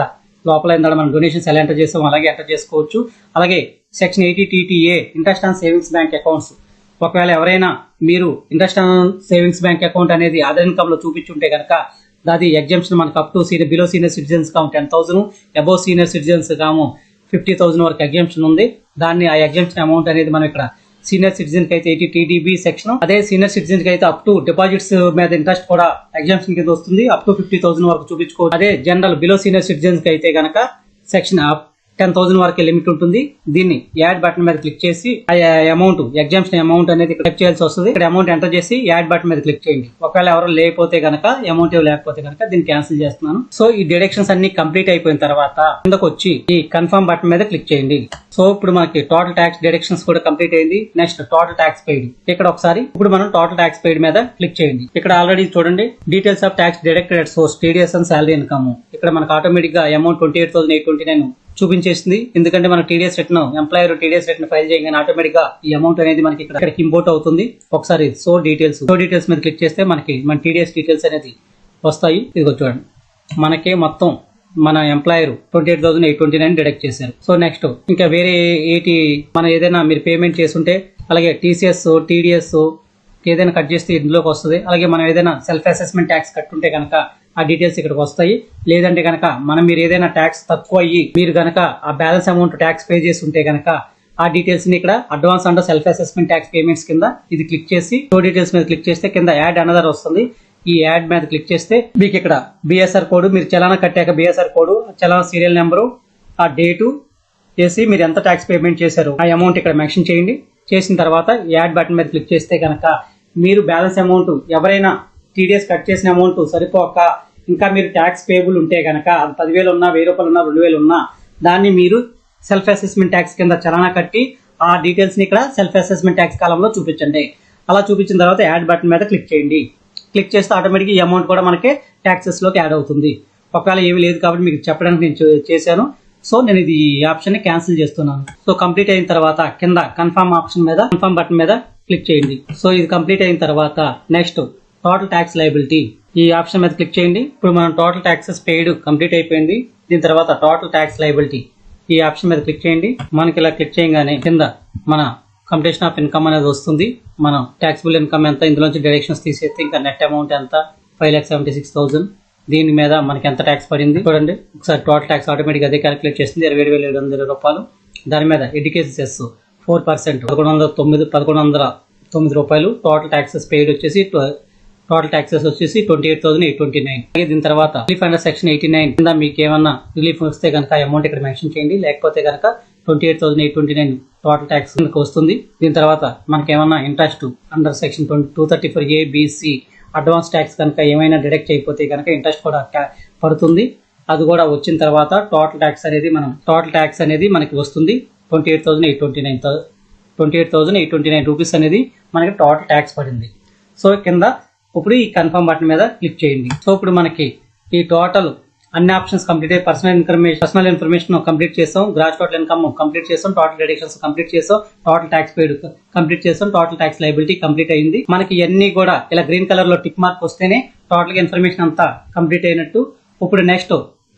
లోపల ఏంటంటే మనం డొనేషన్స్ ఎలా ఎంటర్ చేస్తాం అలాగే ఎంటర్ చేసుకోవచ్చు. అలాగే section 80TTA interest on savings bank accounts, ఒకవేళ ఎవరైనా మీరు interest on savings bank account అనేది అదర్ ఇన్కమ్ లో చూపించుంటే కనుక అది ఎగ్జామ్షన్ మనకు up to below senior citizens కాము 10,000, అబోవ్ సీనియర్ సిటిజన్స్ కాము 50,000 వరకు ఎగ్జామ్షన్ ఉంది. దాన్ని ఆ ఎగ్జామ్షన్ అమౌంట్ అనేది మనం ఇక్కడ సీనియర్ సిటిజన్ కి అయితే 80TDB సెక్షన్, అదే సీనియర్ సిటిజన్ కి అయితే అప్ టు డిపాజిట్స్ మీద ఇంట్రెస్ట్ కూడా ఎగ్జామ్షన్ కింద వస్తుంది. అప్ టు 50,000 వరకు చూపించుకోవచ్చు. అదే జనరల్ బిలో సీనియర్ సిటిజన్స్ కి అయితే కనుక సెక్షన్ 10,000 వరకే లిమిట్ ఉంటుంది. దీన్ని యాడ్ బటన్ మీద క్లిక్ చేసి ఆ అమౌంట్ ఎగ్జామ్షన్ అమౌంట్ అనేది క్లిక్ చేయాల్సి వస్తుంది. ఇక్కడ అమౌంట్ ఎంటర్ చేసి యాడ్ బటన్ మీద క్లిక్ చేయండి. ఒకవేళ ఎవరు లేకపోతే కనుక అమౌంట్ లేకపోతే కనుక దీన్ని క్యాన్సిల్ చేస్తున్నాను. సో ఈ డిడక్షన్స్ అన్ని కంప్లీట్ అయిపోయిన తర్వాత కిందకు వచ్చి ఈ కన్ఫర్మ్ బటన్ మీద క్లిక్ చేయండి. సో ఇప్పుడు మనకి టోటల్ ట్యాక్స్ డిడక్షన్స్ కూడా కంప్లీట్ అయింది. నెక్స్ట్ టోటల్ ట్యాక్స్ పెయిడ్, ఇక్కడ ఒకసారి ఇప్పుడు మనం టోటల్ ట్యాక్స్ పెయిడ్ మీద క్లిక్ చేయండి. ఇక్కడ ఆల్రెడీ చూడండి details of tax deducted at source TDS and salary income. ఇక్కడ మనకు ఆటోమేటిక్ గా అమౌంట్ 28,829 చూపించేసింది. ఎందుకంటే మన TDS return employer TDS return file చేయగానే ఆటోమేటిక్ గా ఈ అమౌంట్ అనేది మనకి ఇక్కడ ఇంపోర్ట్ అవుతుంది. ఒకసారి సో డీటెయిల్స్ మీద క్లిక్ చేస్తే మనకి మన TDS డీటెయిల్స్ అనేది వస్తాయి. ఇదిగో చూడండి మనకి మొత్తం మన ఎంప్లాయర్ 28,829 డిడక్ట్ చేశారు. సో నెక్స్ట్ ఇంకా వేరే మన ఏదైనా మీరు పేమెంట్ చేస్తుంటే అలాగే TCS, TDS ఏదైనా కట్ చేస్తే ఇందులోకి వస్తుంది. అలాగే మనం ఏదైనా సెల్ఫ్ అసెస్మెంట్ ట్యాక్స్ కట్టుంటే కనుక ఆ డీటెయిల్స్ ఇక్కడికి వస్తాయి. లేదంటే కనుక మీరు ఏదైనా ట్యాక్స్ తక్కువ అయ్యి మీరు కనుక ఆ బ్యాలెన్స్ అమౌంట్ ట్యాక్స్ పే చేసి ఉంటే కనుక ఆ డీటెయిల్స్ ని ఇక్కడ advance under self assessment tax payments కింద ఇది క్లిక్ చేసి షో డీటెయిల్స్ మీద క్లిక్ చేస్తే కింద యాడ్ అనదర్ వస్తుంది. ఈ యాడ్ మీద క్లిక్ చేస్తే మీకు ఇక్కడ BSR కోడ్, మీరు చలానా కట్టాక BSR కోడ్, చలానా సీరియల్ నెంబరు, ఆ డేటు చేసి మీరు ఎంత ట్యాక్స్ పేమెంట్ చేశారు ఆ అమౌంట్ ఇక్కడ మెన్షన్ చేయండి. చేసిన తర్వాత యాడ్ బటన్ మీద క్లిక్ చేస్తే కనుక మీరు బ్యాలెన్స్ అమౌంట్ ఎవరైనా TDS కట్ చేసిన అమౌంట్ సరిపోక ఇంకా మీరు ట్యాక్స్ పేబుల్ ఉంటే కనుక అది 10,000 ఉన్నా, 1,000 రూపాయలు ఉన్నా, 2,000 ఉన్నా దాన్ని మీరు సెల్ఫ్ అసెస్మెంట్ ట్యాక్స్ కింద చలానా కట్టి ఆ డీటెయిల్స్ ని ఇక్కడ సెల్ఫ్ అసెస్మెంట్ ట్యాక్స్ కాలంలో చూపించండి. అలా చూపించిన తర్వాత యాడ్ బటన్ మీద క్లిక్ చేయండి. క్లిక్ చేస్తే ఆటోమేటిక్ ఈ అమౌంట్ కూడా మనకి ట్యాక్సెస్ లోకి యాడ్ అవుతుంది. ఒకవేళ ఏమీ లేదు కాబట్టి మీకు చెప్పడానికి నేను చేశాను. సో నేను ఇది ఈ ఆప్షన్ ని క్యాన్సిల్ చేస్తున్నాను. సో కంప్లీట్ అయిన తర్వాత కింద కన్ఫర్మ్ బటన్ మీద క్లిక్ చేయండి. సో ఇది కంప్లీట్ అయిన తర్వాత నెక్స్ట్ టోటల్ ట్యాక్స్ లయబిలిటీ ఈ ఆప్షన్ మీద క్లిక్ చేయండి. ఇప్పుడు మనం టోటల్ ట్యాక్సెస్ పెయిడ్ కంప్లీట్ అయిపోయింది. దీని తర్వాత టోటల్ ట్యాక్స్ లయబిలిటీ ఈ ఆప్షన్ మీద క్లిక్ చేయండి. మనకి ఇలా క్లిక్ చేయగానే కింద మన కంప్యూటేషన్ ఆఫ్ ఇన్కమ్ అనేది వస్తుంది. మనం ట్యాక్సిబుల్ ఇన్కమ్ ఎంత, ఇందులోంచి డైరెక్షన్స్ తీసేస్తే ఇంకా నెట్ అమౌంట్ ఎంత 5,76,000. దీని మీద మనకి ఎంత ట్యాక్స్ పడింది చూడండి. ఒకసారి టోటల్ ట్యాక్స్ ఆటోమేటిక్ అదే క్యాలిక్యులేట్ చేస్తుంది 27,700 రూపాయలు. దాని మీద ఎడ్యుకేషన్ సెస్ 4% 1109 రూపాయలు. టోటల్ ట్యాక్సెస్ పెయిడ్ వచ్చేసి 28,829. దీని తర్వాత రిలీఫ్ అండర్ సెక్షన్ 89 కింద మీకు ఏమన్నా రిలీఫ్ వస్తే కనుక అమౌంట్ ఇక్కడ మెన్షన్ చేయండి. లేకపోతే కనుక 28,829 టోటల్ ట్యాక్స్ వస్తుంది. దీని తర్వాత మనకేమన్నా interest under section 234A-B-C advance tax కనుక ఏమైనా డిడక్ట్ అయిపోతే కనుక ఇంట్రెస్ట్ కూడా పడుతుంది. అది కూడా వచ్చిన తర్వాత టోటల్ ట్యాక్స్ అనేది మనకి వస్తుంది 28,829 రూపీస్ అనేది మనకి టోటల్ ట్యాక్స్ పడింది. సో కింద ఇప్పుడు ఈ కన్ఫర్మ్ బటన్ మీద క్లిక్ చేయండి. సో ఇప్పుడు మనకి ఈ టోటల్ అన్ని ఆప్షన్స్ కంప్లీట్ అయ్యి పర్సనల్ ఇన్ఫర్మేషన్ కంప్లీట్ చేసాం, గ్రాస్ టోటల్ ఇన్కమ్ కంప్లీట్ చేసాం, టోటల్ డిడక్షన్స్ కంప్లీట్ చేసాం, టోటల్ ట్యాక్స్ పెయిడ్ కంప్లీట్ చేసాం, టోటల్ ట్యాక్స్ లయబిలిటీ కంప్లీట్ అయింది. మనకి ఇవన్నీ కూడా ఇలా గ్రీన్ కలర్ లో టిక్ మార్క్ వస్తేనే టోటల్ ఇన్ఫర్మేషన్ అంతా కంప్లీట్ అయినట్టు. ఇప్పుడు నెక్స్ట్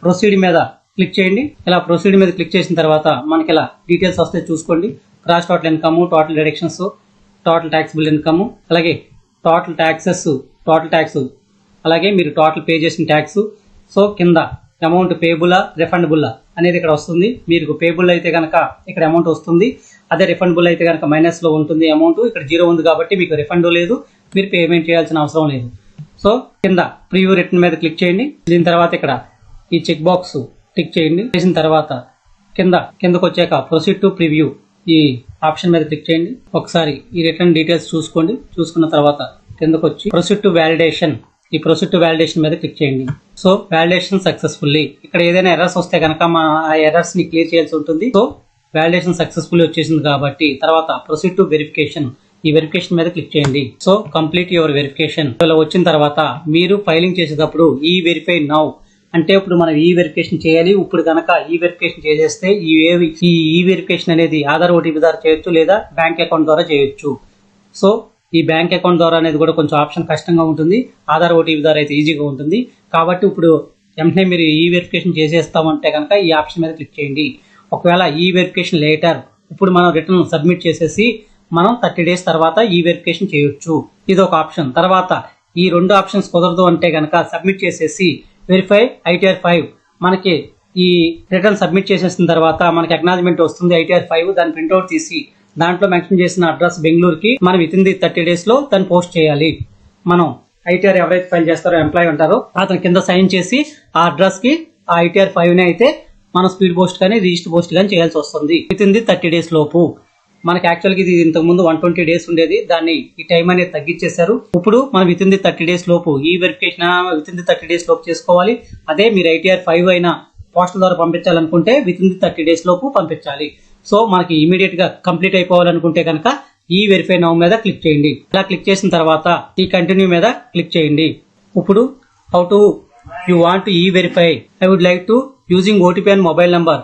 ప్రొసీడ్ మీద క్లిక్ చేయండి. ఇలా ప్రొసీడ్ మీద క్లిక్ చేసిన తర్వాత మనకి ఇలా డీటెయిల్స్ వస్తే చూసుకోండి. Gross total income, total deductions, total taxable income, అలాగే టోటల్ ట్యాక్సెస్, టోటల్ ట్యాక్స్, అలాగే మీరు టోటల్ పే చేసిన ట్యాక్స్. సో కింద అమౌంట్ పేబులా రిఫండబుల్లా అనేది ఇక్కడ వస్తుంది. మీకు పేబుల్ అయితే కనుక ఇక్కడ అమౌంట్ వస్తుంది, అదే రిఫండబుల్ అయితే కనుక మైనస్ లో ఉంటుంది అమౌంట్. ఇక్కడ 0 ఉంది కాబట్టి మీకు రిఫండ్ లేదు, మీరు పేమెంట్ చేయాల్సిన అవసరం లేదు. సో కింద ప్రివ్యూ రిటర్న్ మీద క్లిక్ చేయండి. దీని తర్వాత ఇక్కడ ఈ చెక్ బాక్స్ టిక్ చేయండి. చేసిన తర్వాత కిందకు వచ్చాక ప్రొసీడ్ టు ప్రివ్యూ ఈ ఆప్షన్ మీద క్లిక్ చేయండి. ఒకసారి ఈ రిటర్న్ డీటెయిల్స్ చూసుకోండి. చూసుకున్న తర్వాత కిందకు వచ్చి ప్రొసీడ్ టు వ్యాలిడేషన్, ఈ ప్రొసీడ్ టు వ్యాలిడేషన్ మీద క్లిక్ చేయండి. So validation successfully. ఇక్కడ ఏదైనా ఎర్రర్స్ వస్తే కనుక ఆ ఎర్రర్స్ ని క్లియర్ చేయాల్సి ఉంటుంది. సో వ్యాలిడేషన్ సక్సెస్ఫుల్లీ వచ్చేసింది కాబట్టి తర్వాత ప్రొసీడ్ టు వెరిఫికేషన్, ఈ వెరిఫికేషన్ మీద క్లిక్ చేయండి. So complete your verification. ఇలా వచ్చిన తర్వాత మీరు ఫైలింగ్ చేసేటప్పుడు ఈ వెరిఫై నౌ అంటే ఇప్పుడు మనం ఈ వెరిఫికేషన్ చేయాలి. ఇప్పుడు కనుక ఈ వెరిఫికేషన్ చేసేస్తే ఈ వెరిఫికేషన్ అనేది ఆధార్ ఓటీపీ ద్వారా చేయొచ్చు లేదా బ్యాంక్ అకౌంట్ ద్వారా చేయొచ్చు. సో ఈ బ్యాంక్ అకౌంట్ ద్వారా అనేది కూడా కొంచెం ఆప్షన్ కష్టంగా ఉంటుంది, ఆధార్ ఓటీపీ ద్వారా అయితే ఈజీగా ఉంటుంది. కాబట్టి ఇప్పుడు వెంటనే మీరు ఈ వెరిఫికేషన్ చేసేస్తామంటే కనుక ఈ ఆప్షన్ మీద క్లిక్ చేయండి. ఒకవేళ ఈ వెరిఫికేషన్ లేటర్ ఇప్పుడు మనం రిటర్న్ సబ్మిట్ చేసేసి మనం 30 days తర్వాత ఈ వెరిఫికేషన్ చేయొచ్చు. ఇది ఒక ఆప్షన్. తర్వాత ఈ 2 ఆప్షన్స్ కుదరదు అంటే కనుక సబ్మిట్ చేసేసి వెరిఫై ITR 5 మనకి ఈ రిటర్న్ సబ్మిట్ చేసేసిన తర్వాత మనకి అక్నాలజ్మెంట్ వస్తుంది ITR 5. దాని ప్రింట్అవుట్ తీసి దాంట్లో మెన్షన్ చేసిన అడ్రస్ బెంగళూరుకి మనం విత్ ఇన్ ది 30 days లో దాన్ని పోస్ట్ చేయాలి. మనం ITR ఎవరైతే ఫైల్ చేస్తారో ఎంప్లాయీ ఉంటారో అతను కింద సైన్ చేసి ఆ అడ్రస్ కి ఆ ITR 5 అయితే మనం స్పీడ్ పోస్ట్ కానీ రిజిస్టర్ పోస్ట్ కానీ చేయాల్సి వస్తుంది విత్ ఇన్ ది 30 days లోపు. మనకి యాక్చువల్గా ఇది ఇంతకు ముందు 120 days ఉండేది, దాన్ని ఈ టైం అనేది తగ్గించేశారు. ఇప్పుడు మనం విత్ ఇన్ ది 30 days లోపు ఈ verification with in the 30 days లోపు చేసుకోవాలి. అదే మీరు ITR 5 అయినా పోస్టల్ ద్వారా పంపించాలనుకుంటే విత్ ఇన్ ది 30 days లోపు పంపించాలి. సో మనకి ఇమీడియట్ గా కంప్లీట్ అయిపోవాలనుకుంటే కనుక ఈ వెరిఫై నౌ మీద క్లిక్ చేయండి. ఇలా క్లిక్ చేసిన తర్వాత ఈ కంటిన్యూ మీద క్లిక్ చేయండి. ఇప్పుడు how to you want e-verify I would like to using OTP and mobile number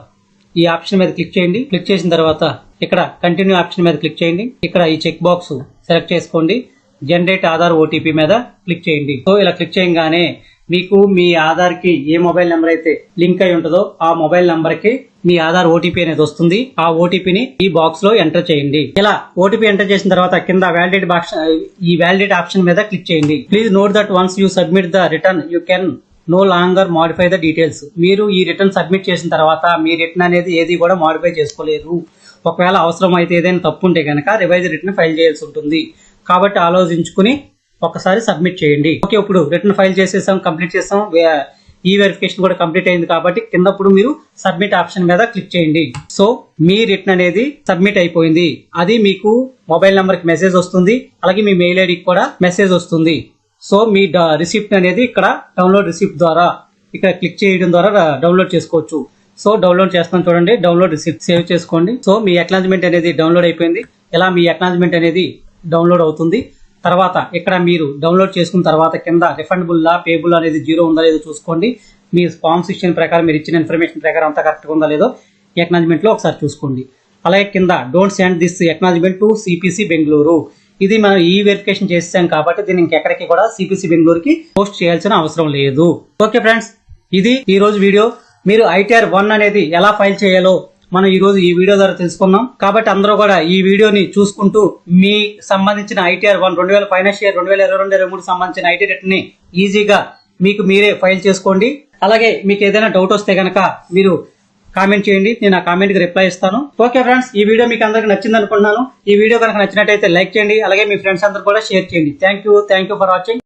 ఈ ఆప్షన్ మీద క్లిక్ చేయండి. క్లిక్ చేసిన తర్వాత ఇక్కడ కంటిన్యూ ఆప్షన్ మీద క్లిక్ చేయండి. ఇక్కడ ఈ చెక్ బాక్స్ సెలెక్ట్ చేసుకోండి. జనరేట్ ఆధార్ ఓటీపీ మీద క్లిక్ చేయండి. సో ఇలా క్లిక్ చేయగానే మీకు మీ ఆధార్ కి ఏ మొబైల్ నెంబర్ అయితే లింక్ అయి ఉంటుందో ఆ మొబైల్ నంబర్ కి మీ ఆధార్ ఓటీపీ అనేది వస్తుంది. ఆ ఓటీపీని ఈ బాక్స్ లో ఎంటర్ చేయండి. ఇలా ఓటీపీ ఎంటర్ చేసిన తర్వాత కింద వ్యాలిడేట్ ఆప్షన్ మీద క్లిక్ చేయండి. Please note that once you submit the return you can no longer modify the details. మీరు ఈ రిటర్న్ సబ్మిట్ చేసిన తర్వాత మీ రిటర్న్ అనేది ఏది కూడా మాడిఫై చేసుకోలేరు. ఒకవేళ అవసరం అయితే ఏదైనా తప్పు ఉంటే కనుక రివైజ్ రిటర్న్ ఫైల్ చేయాల్సి ఉంటుంది. కాబట్టి ఆలోచించుకుని ఒకసారి సబ్మిట్ చేయండి. ఓకే, ఇప్పుడు రిటర్న్ ఫైల్ చేసేసాం, కంప్లీట్ చేసాం, ఈ వెరిఫికేషన్ కూడా కంప్లీట్ అయింది కాబట్టి కిందప్పుడు మీరు సబ్మిట్ ఆప్షన్ మీద క్లిక్ చేయండి. సో మీ రిటర్న్ అనేది సబ్మిట్ అయిపోయింది. అది మీకు మొబైల్ నంబర్ కి మెసేజ్ వస్తుంది, అలాగే మీ మెయిల్ ఐడికి కూడా మెసేజ్ వస్తుంది. సో మీ రిసిప్ట్ అనేది ఇక్కడ డౌన్లోడ్ రిసిప్ట్ ద్వారా ఇక్కడ క్లిక్ చేయడం ద్వారా డౌన్లోడ్ చేసుకోవచ్చు. సో డౌన్లోడ్ చేస్తాను చూడండి, డౌన్లోడ్ రిసిప్ట్ సేవ్ చేసుకోండి. సో మీ అక్నాలజ్మెంట్ అనేది డౌన్లోడ్ అయిపోయింది. ఇలా మీ అక్నాలజ్మెంట్ అనేది డౌన్లోడ్ అవుతుంది. తర్వాత ఇక్కడ మీరు డౌన్లోడ్ చేసుకున్న తర్వాత కింద రిఫండబుల్లా పేబుల్ అనేది 0 ఉందా లేదో చూసుకోండి. మీ ఫామ్ 16 ప్రకారం మీరు ఇచ్చిన ఇన్ఫర్మేషన్ ప్రకారం అంతా కరెక్ట్గా ఉందా లేదో ఈ అక్నాలజ్మెంట్ లో ఒకసారి చూసుకోండి. అలాగే కింద don't send this acknowledgement to CPC Bengaluru. ఇది మనం ఈ వెరిఫికేషన్ చేసాం కాబట్టి దీన్ని ఇంకెక్కడికి కూడా CPC బెంగళూరుకి పోస్ట్ చేయాల్సిన అవసరం లేదు. ఓకే ఫ్రెండ్స్, ఇది ఈ రోజు వీడియో. మీరు ITR 1 అనేది ఎలా ఫైల్ చేయాలో మనం ఈ రోజు ఈ వీడియో ద్వారా తెలుసుకున్నాం. కాబట్టి అందరూ కూడా ఈ వీడియోని చూసుకుంటూ మీ సంబంధించిన ITR 1 ఫైనాన్షియల్ 2022-23 సంబంధించిన IT రిటర్న్ ని ఈజీగా మీకు మీరే ఫైల్ చేసుకోండి. అలాగే మీకు ఏదైనా డౌట్ వస్తే కనుక మీరు కామెంట్ చేయండి, నేను ఆ కామెంట్ కి రిప్లై ఇస్తాను. ఓకే ఫ్రెండ్స్, ఈ వీడియో మీకు అందరికి నచ్చింది అనుకుంటున్నాను. ఈ వీడియో కనుక నచ్చినట్టయితే లైక్ చేయండి, అలాగే మీ ఫ్రెండ్స్ అందరూ కూడా షేర్ చేయండి. Thank you for watching.